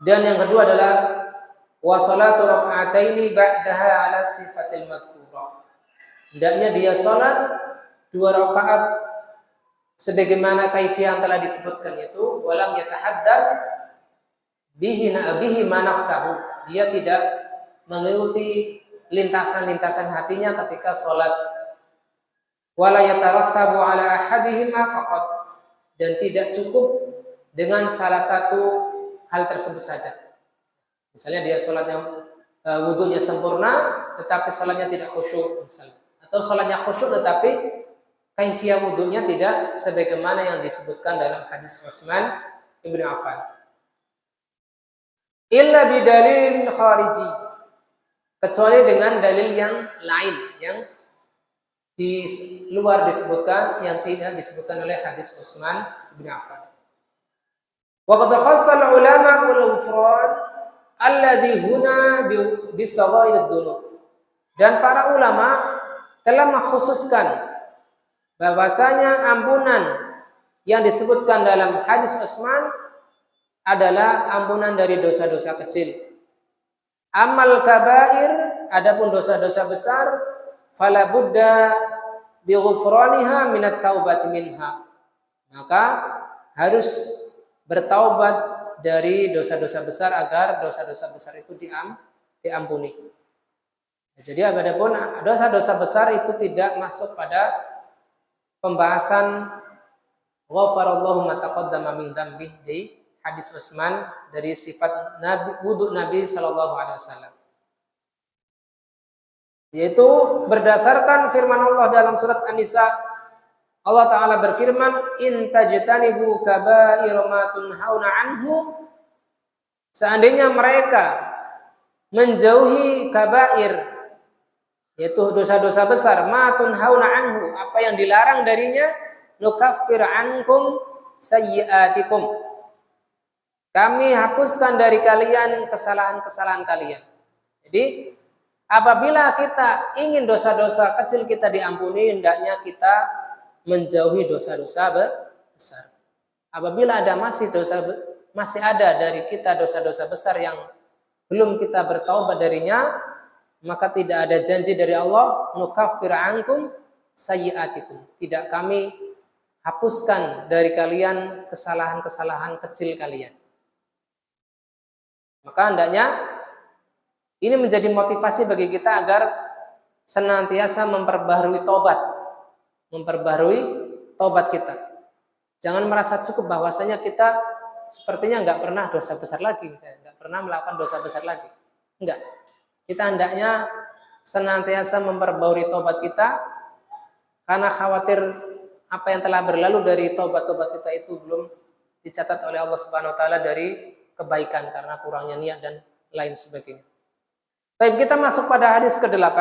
dan yang kedua adalah wa salatu raka'ataini ba'daha ala sifatil madhkurah, hendaknya dia salat 2 rakaat sebagaimana kaifiyah yang telah disebutkan, itu walam yatahaddas bihi ma nafsahu, dia tidak mengikuti lintasan-lintasan hatinya ketika salat, wala yatarattabu ala ahadihima faqat, dan tidak cukup dengan salah satu hal tersebut saja. Misalnya dia salat yang wudunya sempurna tetapi salatnya tidak khusyuk misalnya, atau salatnya khusyuk tetapi kaifiyah wudunya tidak sebagaimana yang disebutkan dalam hadis Utsman bin Affan. Illa bidalil khariji, kecuali dengan dalil yang lain yang di luar disebutkan, yang tidak disebutkan oleh hadis Utsman bin Affan. Wa qad khassal ulama al-ghufran alladhi huna bi saghair dzunub, dan para ulama telah mengkhususkan bahwasanya ampunan yang disebutkan dalam hadis Utsman adalah ampunan dari dosa-dosa kecil. Amal kabair, adapun dosa-dosa besar, fala budda bi ghufraniha minat taubati minha, maka harus bertaubat dari dosa-dosa besar agar dosa-dosa besar itu diampuni. Jadi adapun dosa-dosa besar itu tidak masuk pada pembahasan ghafarallahu ma taqaddama min dzambi di hadis Utsman dari sifat Nabi, wudu Nabi sallallahu alaihi wasallam, yaitu berdasarkan firman Allah dalam surat An-Nisa. Allah Ta'ala berfirman, in tajtanibu kaba'ira ma tunhauna anhu, seandainya mereka menjauhi kabair, yaitu dosa-dosa besar, ma tunhauna anhu, apa yang dilarang darinya, nukaffir ankum sayyi'atikum, kami hapuskan dari kalian kesalahan-kesalahan kalian. Jadi apabila kita ingin dosa-dosa kecil kita diampuni, hendaknya kita menjauhi dosa-dosa besar. Apabila masih ada dari kita dosa-dosa besar yang belum kita bertaubat darinya, maka tidak ada janji dari Allah, nukaffir ankum sayyi'atikum. Tidak kami hapuskan dari kalian kesalahan-kesalahan kecil kalian. Maka hendaknya ini menjadi motivasi bagi kita agar senantiasa memperbaharui tobat kita. Jangan merasa cukup bahwasanya kita sepertinya nggak pernah dosa besar lagi, misalnya nggak pernah melakukan dosa besar lagi. Enggak. Kita hendaknya senantiasa memperbaharui tobat kita, karena khawatir apa yang telah berlalu dari tobat-tobat kita itu belum dicatat oleh Allah Subhanahu wa taala dari kebaikan karena kurangnya niat dan lain sebagainya. Baik, kita masuk pada hadis ke-8.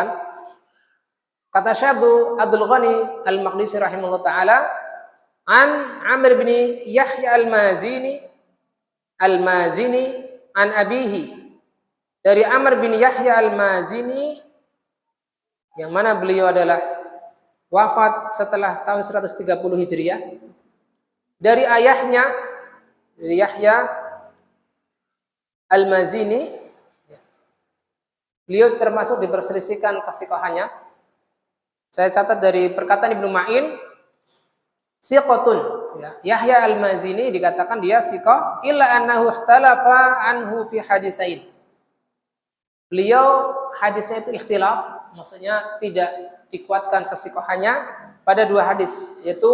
Kata Syekh Abdul Ghani Al-Maqdisi rahimahullah taala, an Amr bin Yahya Al-Mazini an abihi, dari Amr bin Yahya Al-Mazini yang mana beliau adalah wafat setelah tahun 130 Hijriah, dari ayahnya, dari Yahya Al-Mazini. Beliau termasuk diperselisihkan kesikohannya. Saya catat dari perkataan Ibnu Ma'in, siqatun. Yahya Al-Mazini dikatakan dia siqah, illa annahu ikhtalafa anhu fi hadisain. Beliau hadisnya itu ikhtilaf, maksudnya tidak dikuatkan kesikohannya pada dua hadis, yaitu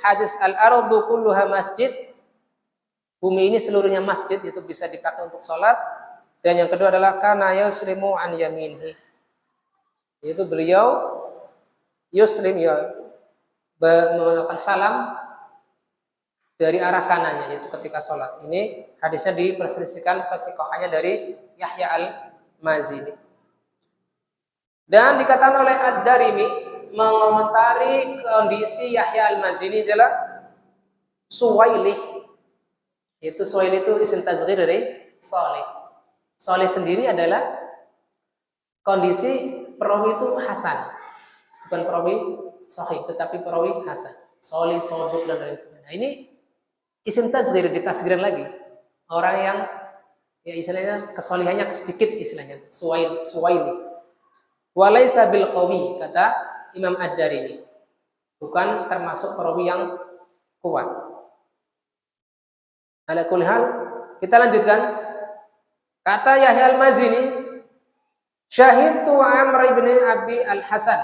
hadis al-ardu kulluha masjid, bumi ini seluruhnya masjid, itu bisa dipakai untuk sholat. Dan yang kedua adalah kana yuslimu an yaminhi, yaitu beliau yuslim, melakukan salam dari arah kanannya, yaitu ketika sholat. Ini hadisnya diperselisihkan kesikohannya dari Yahya Al-Mazini. Dan dikatakan oleh Ad-Darimi mengomentari kondisi Yahya Al-Mazini adalah Suwailih, yaitu Suwailih itu isim tazghir dari Salih. Soleh sendiri adalah kondisi perawi itu hasan, bukan perawi sahih, tetapi perawi hasan. Soleh, soduk dan lain sebagainya. Nah, ini isim tasghir, ditasghir lagi. Orang yang ya istilahnya kesolihannya sedikit, istilahnya suwaili. Walaysa bil qawi, kata Imam Ad-Darimi. Bukan termasuk perawi yang kuat. Ala kulli hal, kita lanjutkan. Kata Yahya Al-Mazini, syahidtu Amr ibn Abi Al-Hasan.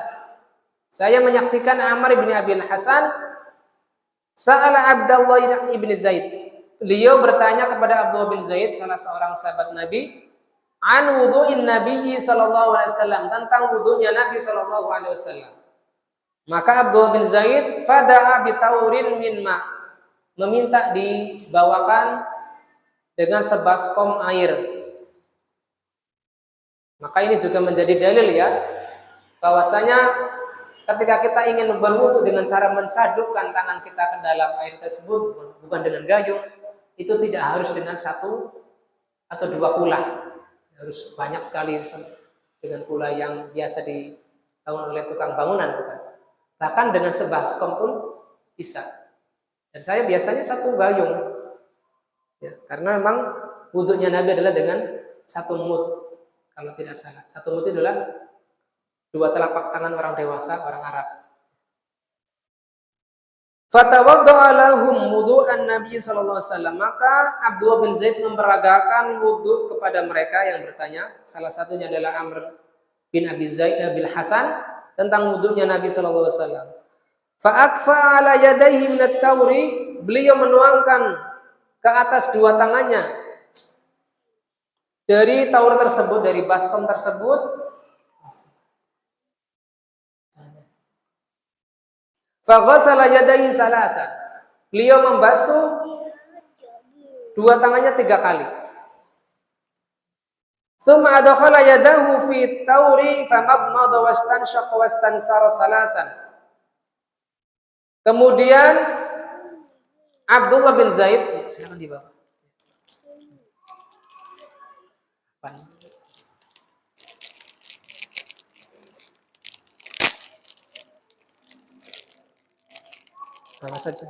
Saya menyaksikan Amr ibn Abi Al-Hasan sa'ala Abdullah ibn Zaid. Beliau bertanya kepada Abdullah bin Zaid, salah seorang sahabat Nabi, an wudu'in Nabi sallallahu alaihi wasallam, tentang wudu'nya Nabi sallallahu alaihi wasallam. Maka Abdullah bin Zaid fada'a bitaurin min ma', meminta dibawakan dengan sebaskom air. Maka ini juga menjadi dalil ya, bahwasanya ketika kita ingin berwudu dengan cara mencadupkan tangan kita ke dalam air tersebut, bukan dengan gayung, itu tidak harus dengan satu atau dua kula, harus banyak sekali dengan kula yang biasa dibangun oleh tukang bangunan, bukan. Bahkan dengan sebaskom pun bisa. Dan saya biasanya satu gayung, ya, karena memang wudunya Nabi adalah dengan satu mud. Kalau tidak salah, satu mud adalah dua telapak tangan orang dewasa, orang Arab. Fatawadda'a lahum wudu'an Nabi sallallahu alaihi wasallam. Maka Abdullah bin Zaid memperagakan wudu kepada mereka yang bertanya. Salah satunya adalah Amr bin Abi Zaid bin Hasan tentang wudunya Nabi sallallahu alaihi wasallam. Fa akfa ala yadayhi min at-tawri, beliau menuangkan ke atas dua tangannya dari taur tersebut, dari baskom tersebut. Faghasala yadayhi salasan, beliau membasuh dua tangannya 3 kali. Tsumma adkhala yadahu fi tauri famadmada wastanshaqa wastansara salasan. Kemudian Abdullah bin Zaid, ya, silakan di bawah. Apa saja?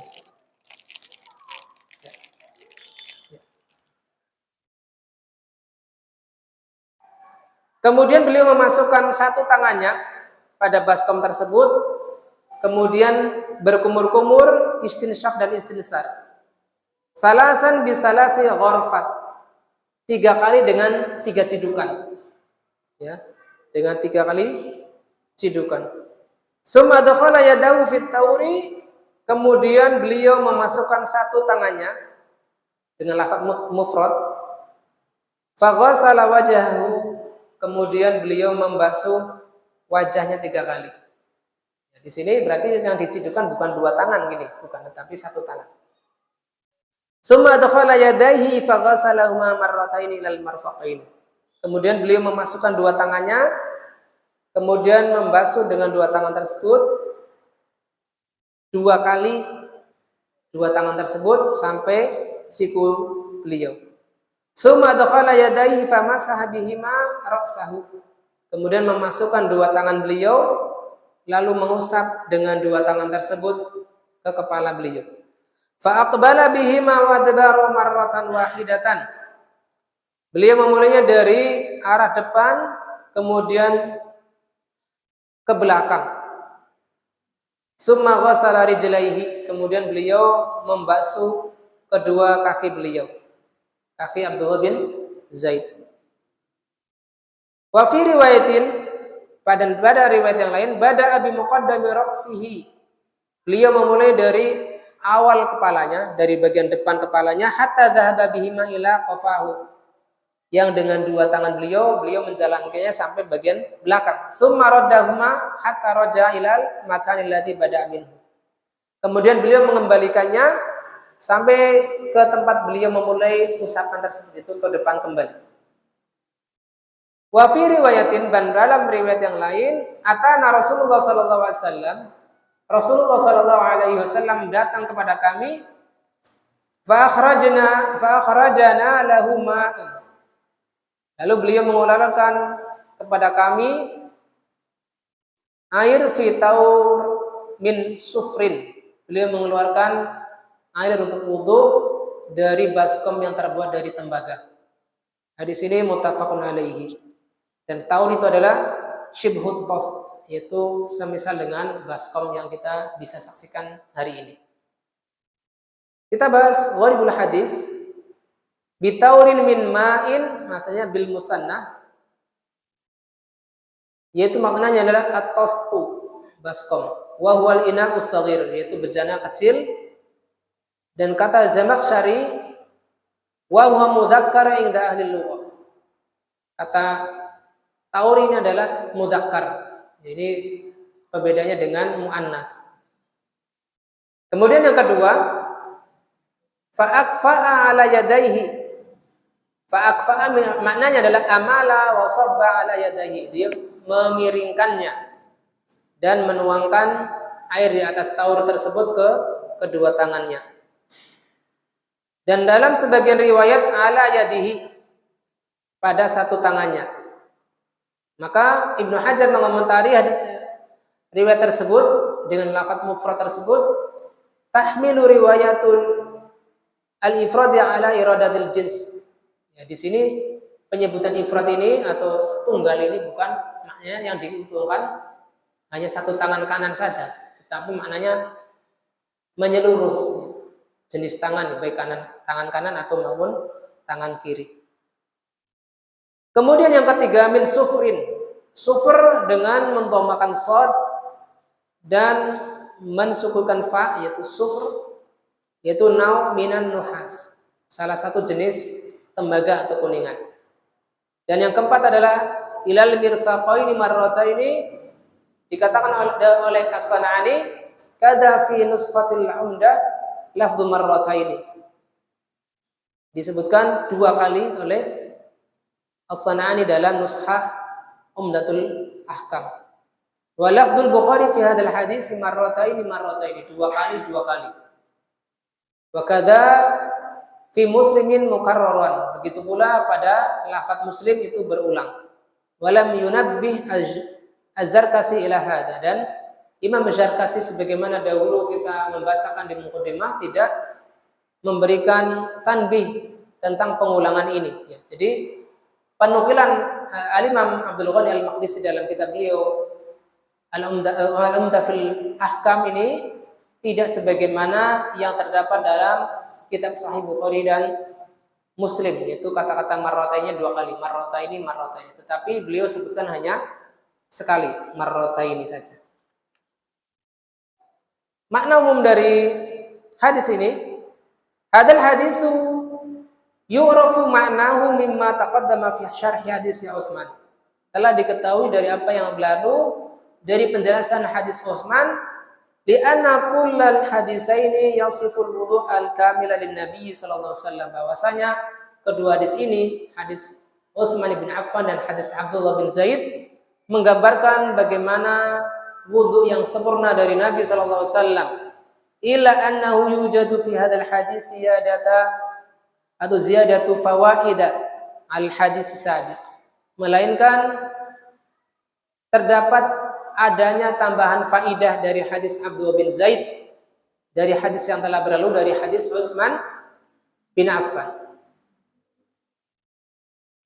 Kemudian beliau memasukkan satu tangannya pada baskom tersebut, kemudian berkumur-kumur, istinsyak dan istinsar. Salasan bisalasi ghorfat, 3 kali dengan 3 cidukan, ya, dengan 3 kali cidukan. Summa dakhala yadahu fit tauri, kemudian beliau memasukkan satu tangannya dengan lafaz mufrad, faghasala wajhahu, kemudian beliau membasuh wajahnya 3 kali. Ya, di sini berarti yang dicidukan bukan 2 tangan gini, bukan, tetapi 1 tangan. Summa dakhala yadayhi faghasalahuma marrataini ilal marfaqaini. Kemudian beliau memasukkan 2 tangannya, kemudian membasuh dengan 2 tangan tersebut 2 kali 2 tangan tersebut sampai siku beliau. Summa dakhala yadayhi famasaha bihima ra'sahu. Kemudian memasukkan 2 tangan beliau lalu mengusap dengan 2 tangan tersebut ke kepala beliau. Fa aqbala bihima wa adbaru marratan wahidatan. Beliau memulainya dari arah depan kemudian ke belakang. Summa ghassala rijlaihi, kemudian beliau membasuh kedua kaki beliau, kaki Abdullah bin Zaid. Wa fi riwayatin, pada riwayat yang lain, bada bi muqaddami ra'sihi. Beliau memulai dari awal kepalanya, dari bagian depan kepalanya, hatta dhahaba bihima ila qafahu. Yang dengan 2 tangan beliau menjalankannya sampai bagian belakang. Summa raddahuma hatta raja ilal makanil ladzi bada minhu. Kemudian beliau mengembalikannya sampai ke tempat beliau memulai usapan tersebut, itu ke depan kembali. Wa fi riwayatin, dalam riwayat yang lain, atana Rasulullah sallallahu alaihi wasallam, Rasulullah sallallahu alaihi wasallam datang kepada kami, fa akhrajana lahu ma'an. Lalu beliau mengeluarkan kepada kami air fitaur min sufrin. Beliau mengeluarkan air untuk wudu dari baskom yang terbuat dari tembaga. Hadis ini muttafaqun alaihi. Dan taur itu adalah syibhut tost, yaitu semisal dengan baskom yang kita bisa saksikan hari ini. Kita bahas gharibul hadis. Bitaurin min ma'in, maksudnya bil musannah, yaitu maknanya adalah at-tostu, baskom, wa huwal ina'us shaghir, yaitu bejana kecil. Dan kata Zamakhsyari, wa huwa mudzakkar inda ahli lughah. Kata taur ini adalah mudzakkar. Jadi perbedaannya dengan muannas. Kemudian yang kedua, fa'akfa'a ala yadayhi. Fa'akfa'a maknanya adalah amala wa sabba ala yadayhi. Dia memiringkannya dan menuangkan air di atas taur tersebut ke kedua tangannya. Dan dalam sebagian riwayat ala yadihi, pada satu tangannya. Maka Ibnu Hajar mengomentari riwayat tersebut dengan lafaz mufrad tersebut, tahmilu riwayatul al-ifrad ala iradatil jins. Ya, di sini penyebutan ifrad ini atau tunggal ini bukan maknanya yang diuntungkan hanya satu tangan kanan saja, tetapi maknanya menyeluruh jenis tangan, baik tangan kanan atau maupun tangan kiri. Kemudian yang ketiga, min sufrin. Sufr dengan mendhammakan shad dan mensukukan fa, yaitu sufr, yaitu nau minan nuhas, salah satu jenis tembaga atau kuningan. Dan yang keempat adalah ilal mirfaqaini marrataini, dikatakan oleh As-San'ani, kada fi nusfatil umdah lafdhu marrataini. Disebutkan 2 kali oleh As-San'ani dalam nushah Umdatul Ahkam. Wa lafdhul Bukhari fi hadzal hadis marrataini 2 kali. Wa kadza fi muslimin mukarraran. Begitu pula pada lafaz Muslim itu berulang. Walam yunabbih Az-Zarkasi ila hada, dan Imam Az-Zarkasi sebagaimana dahulu kita membacakan di muqaddimah tidak memberikan tanbih tentang pengulangan ini. Ya, jadi penukilan Al-Imam Abdul Ghani Al-Maqdisi dalam kitab beliau Al-Umdah fil Ahkam ini tidak sebagaimana yang terdapat dalam kitab Sahih Bukhari dan Muslim, yaitu kata-kata marratainnya 2 kali, marrataini, tetapi beliau sebutkan hanya sekali, marrataini saja. Makna umum dari hadis ini, hadal hadisu yu'rafu ma'nahu mimma taqaddama fi syarh hadis Utsman. Telah diketahui dari apa yang berlalu dari penjelasan hadis Utsman, li'anna kullal hadisaini yasiful wudu' al-kamila lin-nabi sallallahu alaihi wasallam, bahwasanya kedua hadis ini, hadis Utsman bin Affan dan hadis Abdullah bin Zaid, menggambarkan bagaimana wudu yang sempurna dari Nabi sallallahu alaihi wasallam. Illa annahu yujadu fi hadzal hadis ziyadatu fawaida al hadis sabiq. Melainkan terdapat adanya tambahan faidah dari hadis Abdullah bin Zaid, dari hadis yang telah berlalu, dari hadis Utsman bin Affan.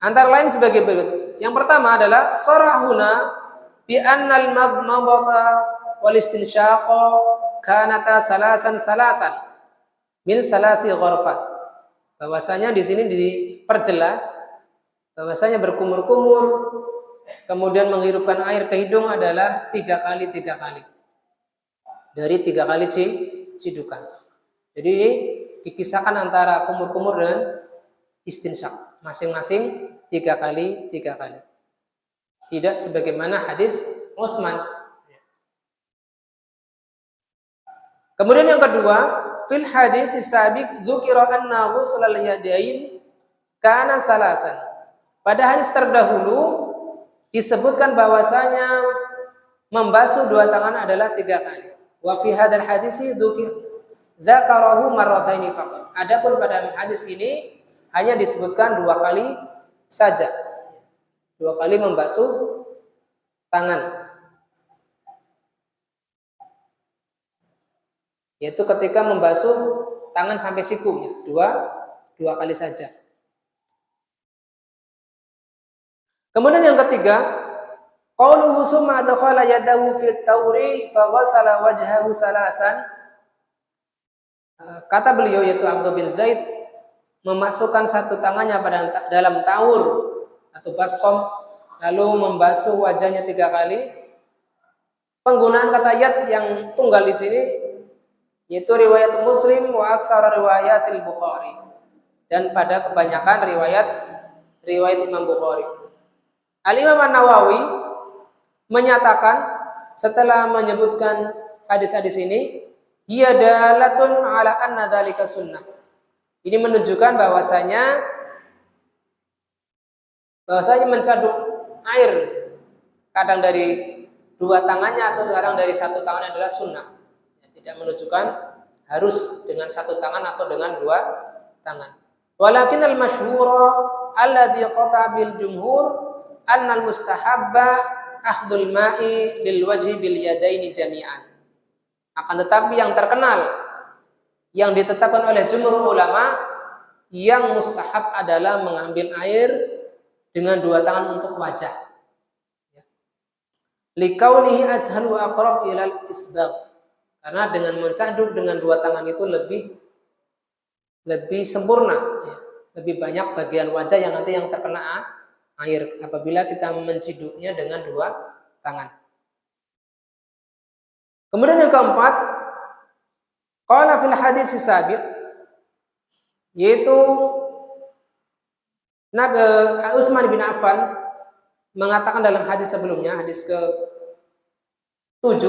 Antara lain sebagai berikut. Yang pertama adalah sarahuna bi annal madmadata wal istinshaqa kanata salasan min salasi ghurfat. Bahwasanya di sini diperjelas bahwasanya berkumur-kumur kemudian menghirupkan air ke hidung adalah 3 kali. Dari 3 kali cidukan. Jadi dipisahkan antara kumur-kumur dan istinsyak, masing-masing 3 kali. Tidak sebagaimana hadis Utsman. Kemudian yang kedua, fil hadis sabiq dzukira anna ghusl al-yadain kana salasan. Pada hadis terdahulu disebutkan bahwasanya membasuh 2 tangan adalah 3 kali. Wa fi hadzal hadisi dzakarahu marrataini faqat. Adapun pada hadis ini hanya disebutkan 2 kali saja. 2 kali membasuh tangan. Yaitu ketika membasuh tangan sampai siku, ya, 2 kali saja. Kemudian yang ketiga, qauluhu summa adkhala yadahu fil tawri fa ghasala wajhahu salasan. Kata beliau yaitu Abdullah bin Zaid memasukkan 1 tangannya pada dalam taur atau baskom, lalu membasuh wajahnya 3 kali. Penggunaan kata yad yang tunggal di sini yaitu riwayat Muslim wa aksar riwayatil Bukhari, dan pada kebanyakan riwayat Imam Bukhari. Al-Imam An-Nawawi menyatakan setelah menyebutkan hadis-hadis ini, hiya dalatun ala anna dzalika sunnah. Ini menunjukkan bahwasanya mencaduk air kadang dari 2 tangannya atau kadang dari 1 tangan adalah sunnah. Tidak menunjukkan harus dengan 1 tangan atau dengan 2 tangan. Walakin al-masyhura alladhi qata bil jumhur anna al-mustahabba akhdul ma'i lil wajhi bil yadaini jami'an. Akan tetapi yang terkenal yang ditetapkan oleh jumhur ulama, yang mustahab adalah mengambil air dengan 2 tangan untuk wajah. Likaunihi ashalu aqrab ilal isbagh. Karena dengan mencaduk dengan 2 tangan itu lebih sempurna, ya. Lebih banyak bagian wajah yang nanti yang terkena air apabila kita menciduknya dengan 2 tangan. Kemudian yang keempat, qala fil hadis sabiq, yaitu Utsman bin Affan mengatakan dalam hadis sebelumnya, hadis ke-7,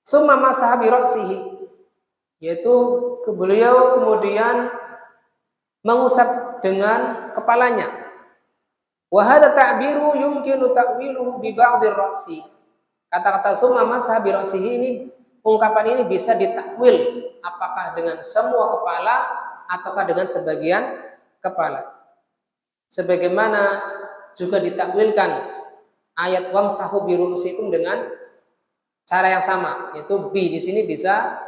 summa masaha bi ra'sihi, yaitu beliau kemudian mengusap dengan kepalanya. Wa hadza ta'biru yumkinu ta'wiluhu bi ba'dhi ra'si. Kata-kata summa masaha bi ra'sihi ini, ungkapan ini bisa ditakwil apakah dengan semua kepala ataukah dengan sebagian kepala. Sebagaimana juga ditakwilkan ayat wamsahu bi ru'usikum dengan cara yang sama, yaitu bi di sini bisa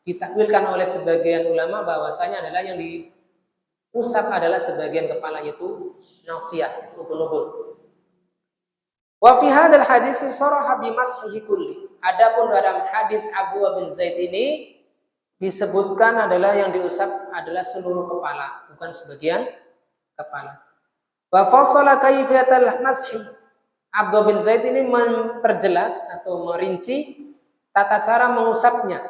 ditakwilkan oleh sebagian ulama bahwasanya adalah yang diusap adalah sebagian kepala, yaitu nasiyah, ubun-ubun. Wa fi hadzal hadis saraha bi mashihi kulli. Adapun dalam hadis Abdullah bin Zaid ini disebutkan adalah yang diusap adalah seluruh kepala, bukan sebagian kepala. Wa fassala kaifiyatal mashi. Abdullah bin Zaid ini memperjelas atau merinci tata cara mengusapnya,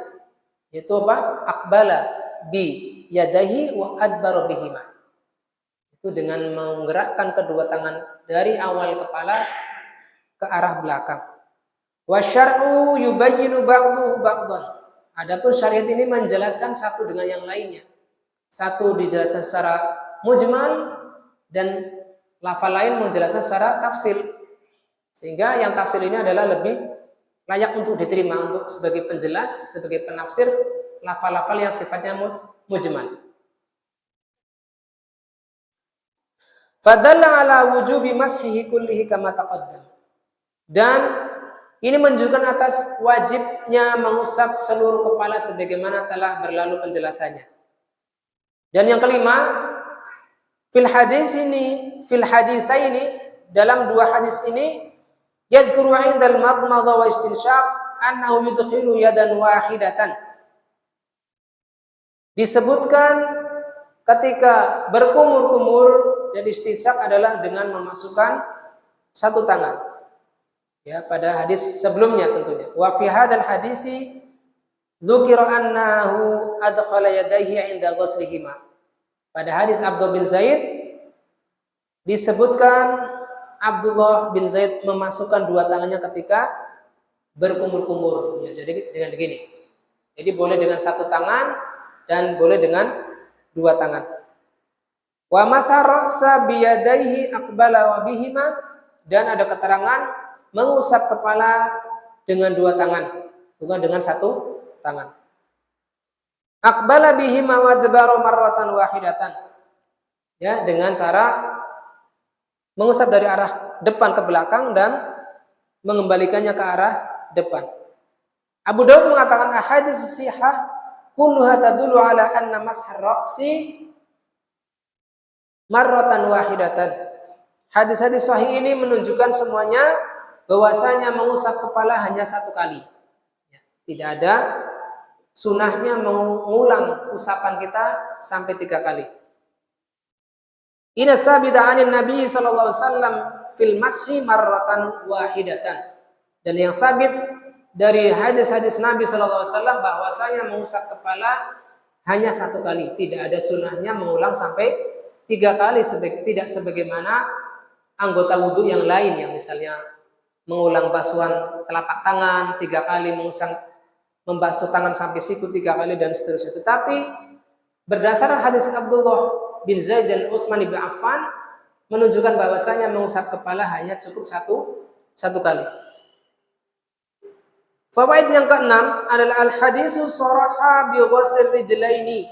yaitu apa? Aqbala bi yadahi wa adbara bihima. Itu dengan menggerakkan kedua tangan dari awal kepala ke arah belakang. Wa syar'u yubayyinu ba'dahu ba'dan. Adapun syariat ini menjelaskan satu dengan yang lainnya. Satu dijelaskan secara mujmal dan lafal lain menjelaskan secara tafsil. Sehingga yang tafsil ini adalah lebih layak untuk diterima untuk sebagai penjelas, sebagai penafsir lafal-lafal yang sifatnya mujmal. Fadalla ala wujubi mashihi kullihi kama taqaddam. Dan ini menunjukkan atas wajibnya mengusap seluruh kepala sebagaimana telah berlalu penjelasannya. Dan yang kelima, fil hadisaini dalam dua hadis ini yadhkuru 'indal madmadha wa istinsyaq annahu yudkhilu yadan wahidatan. Disebutkan ketika berkumur-kumur dan istinsyaq adalah dengan memasukkan satu tangan. Ya, pada hadis sebelumnya tentunya. Wa fi hadzal hadisi dzukira annahu adkhala yadayhi 'inda ghuslihima. Pada hadis Abdullah bin Zaid disebutkan Abdullah bin Zaid memasukkan dua tangannya ketika berkumur-kumur. Ya, jadi dengan begini. Jadi boleh dengan satu tangan dan boleh dengan dua tangan. Wa masarasa biyadaihi aqbala wa bihima, dan ada keterangan mengusap kepala dengan dua tangan, bukan dengan satu tangan. Aqbala bihima wa adbara marratan wahidatan. Ya, dengan cara mengusap dari arah depan ke belakang dan mengembalikannya ke arah depan. Abu Daud mengatakan ahadits sihah kulluha tadullu ala anna mashar ra'si marratan wahidatan. Hadis-hadis sahih ini menunjukkan semuanya bahwasanya mengusap kepala hanya satu kali. Ya, tidak ada sunahnya mengulang usapan kita sampai 3 kali. Inna sabida 'anil Nabi sallallahu alaihi wasallam fil mashi marratan wahidatan. Dan yang sabit dari hadis-hadis Nabi sallallahu alaihi wasallam bahwasanya mengusap kepala hanya satu kali, tidak ada sunahnya mengulang sampai 3 kali, tidak sebagaimana anggota wudhu yang lain yang misalnya mengulang basuhan telapak tangan 3 kali, membasuh tangan sampai siku 3 kali dan seterusnya. Tetapi berdasarkan hadis Abdullah bin Zaid dan Utsman bin Affan menunjukkan bahwasanya mengusap kepala hanya cukup satu kali. Fawaid yang keenam adalah al-hadisu sharaha bi ghusl rijlaini.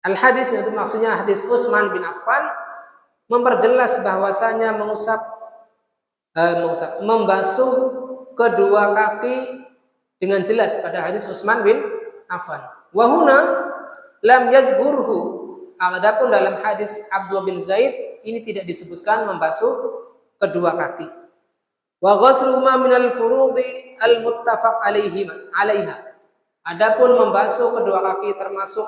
Al-hadis itu maksudnya hadis Utsman bin Affan memperjelas bahwasanya membasuh kedua kaki dengan jelas pada hadis Utsman bin Affan. Wa huna lam yadhkurhu. Adapun dalam hadis Abdullah bin Zaid ini tidak disebutkan membasuh kedua kaki. Wa ghusluhuma minal furudi al-muttafaq alaiha. Adapun membasuh kedua kaki termasuk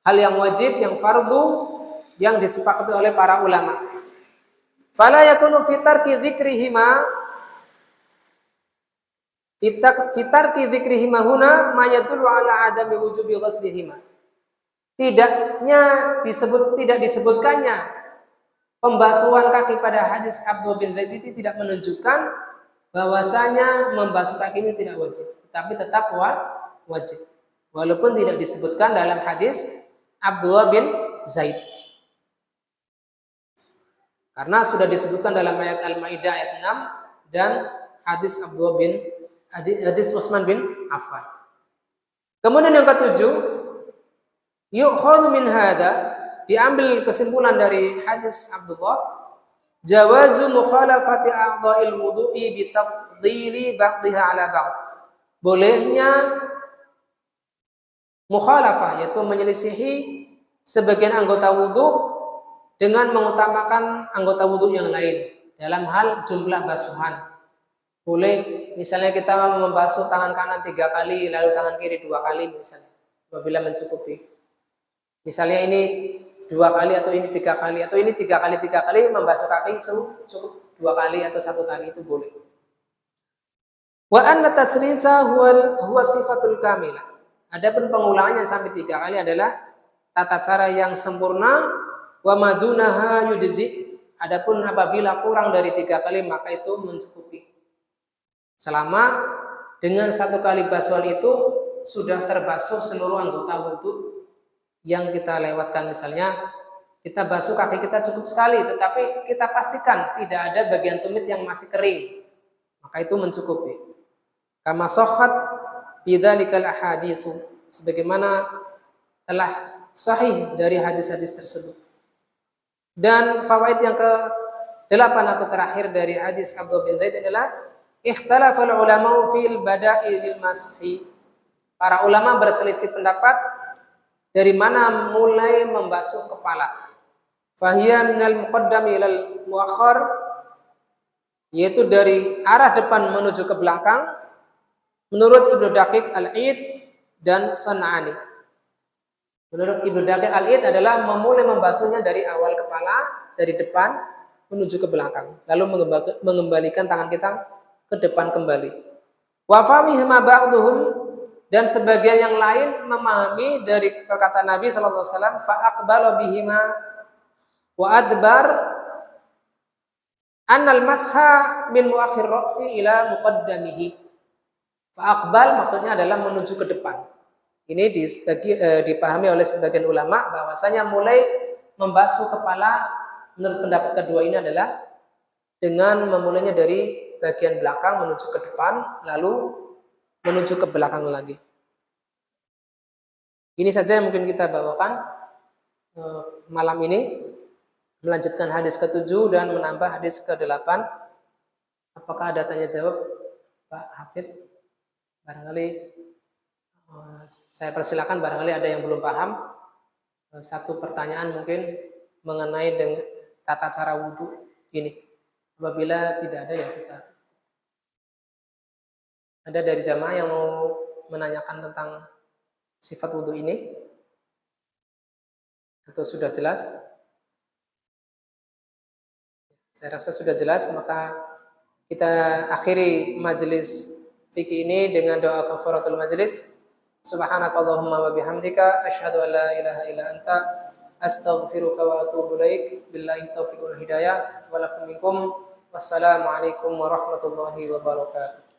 hal yang wajib, yang fardu, yang disepakati oleh para ulama. Fala yakunu fi tarki dzikrihima huna ma yadullu ala adami wujubi ghuslihima. Tidak disebutkannya pembasuhan kaki pada hadis Abdullah bin Zaid itu tidak menunjukkan bahwasanya membasuh kaki ini tidak wajib, tapi tetap wajib. Walaupun tidak disebutkan dalam hadis Abdullah bin Zaid. Karena sudah disebutkan dalam ayat Al-Maidah ayat 6 dan hadis Utsman bin Affan. Kemudian yang ketujuh, Yu'khadhu min hadza, diambil kesimpulan dari hadis Abdullah, jawazu mukhalafati a'dha'il wudu'i bi tafdhili ba'dihha 'ala ba'd. Bolehnya mukhalafah, yaitu menyelisihi sebagian anggota wudu dengan mengutamakan anggota wudu yang lain dalam hal jumlah basuhan. Boleh misalnya kita membasuh tangan kanan 3 kali, lalu tangan kiri 2 kali misalnya, apabila mencukupi. Misalnya ini 2 kali atau ini 3 kali atau ini 3 kali 3 kali membasuh kaki cukup 2 kali atau 1 kali, itu boleh. Wa anna tasrisa huwa sifatul kamilah. Adapun pengulangan yang sampai 3 kali adalah tata cara yang sempurna. Wa madunaha yujzi. Adapun apabila kurang dari 3 kali maka itu mencukupi. Selama dengan 1 kali basuhan itu sudah terbasuh seluruh anggota wudu yang kita lewatkan. Misalnya kita basuh kaki kita cukup sekali, tetapi kita pastikan tidak ada bagian tumit yang masih kering, maka itu mencukupi. Kama sahhat bidzalikal ahadits, sebagaimana telah sahih dari hadis-hadis tersebut. Dan fawaid yang ke-8 atau terakhir dari hadis Abdullah bin Zaid adalah ikhtalafal ulama fil bada'i lil mashi. Para ulama berselisih pendapat dari mana mulai membasuh kepala. Fahiya minal muqaddam ilal muakhir, yaitu dari arah depan menuju ke belakang, menurut Ibnu Daqiq Al-Id dan San'ani. Menurut Ibnu Daqiq Al-Id adalah memulai membasuhnya dari awal kepala, dari depan menuju ke belakang, lalu mengembalikan tangan kita ke depan kembali. Wa famihima ba'duhum, dan sebagian yang lain memahami dari perkataan Nabi sallallahu alaihi wasallam, fa aqbala bihima wa adbar annal masha min muakhir ra'si ila muqaddamihi. Fa aqbal maksudnya adalah menuju ke depan. Ini dipahami oleh sebagian ulama bahwasanya mulai membasuh kepala menurut pendapat kedua ini adalah dengan memulainya dari bagian belakang menuju ke depan, lalu menuju ke belakang lagi. Ini saja yang mungkin kita bawakan malam ini. Melanjutkan hadis ke-7 dan menambah hadis ke-8. Apakah ada tanya jawab, Pak Hafid? Barangkali saya persilakan, barangkali ada yang belum paham. Satu pertanyaan mungkin mengenai dengan tata cara wudhu ini. Apabila tidak ada ya kita. Ada dari jamaah yang mau menanyakan tentang sifat wudhu ini? Atau sudah jelas? Saya rasa sudah jelas, maka kita akhiri majelis fikih ini dengan doa kafaratul majelis. Subhanakallahumma wa bihamdika asyhadu an la ilaha illa anta astaghfiruka wa atubu ilaik. Billahi taufiq wal hidayah. Wa lakum minkum. Wassalamu alaikum warahmatullahi wabarakatuh.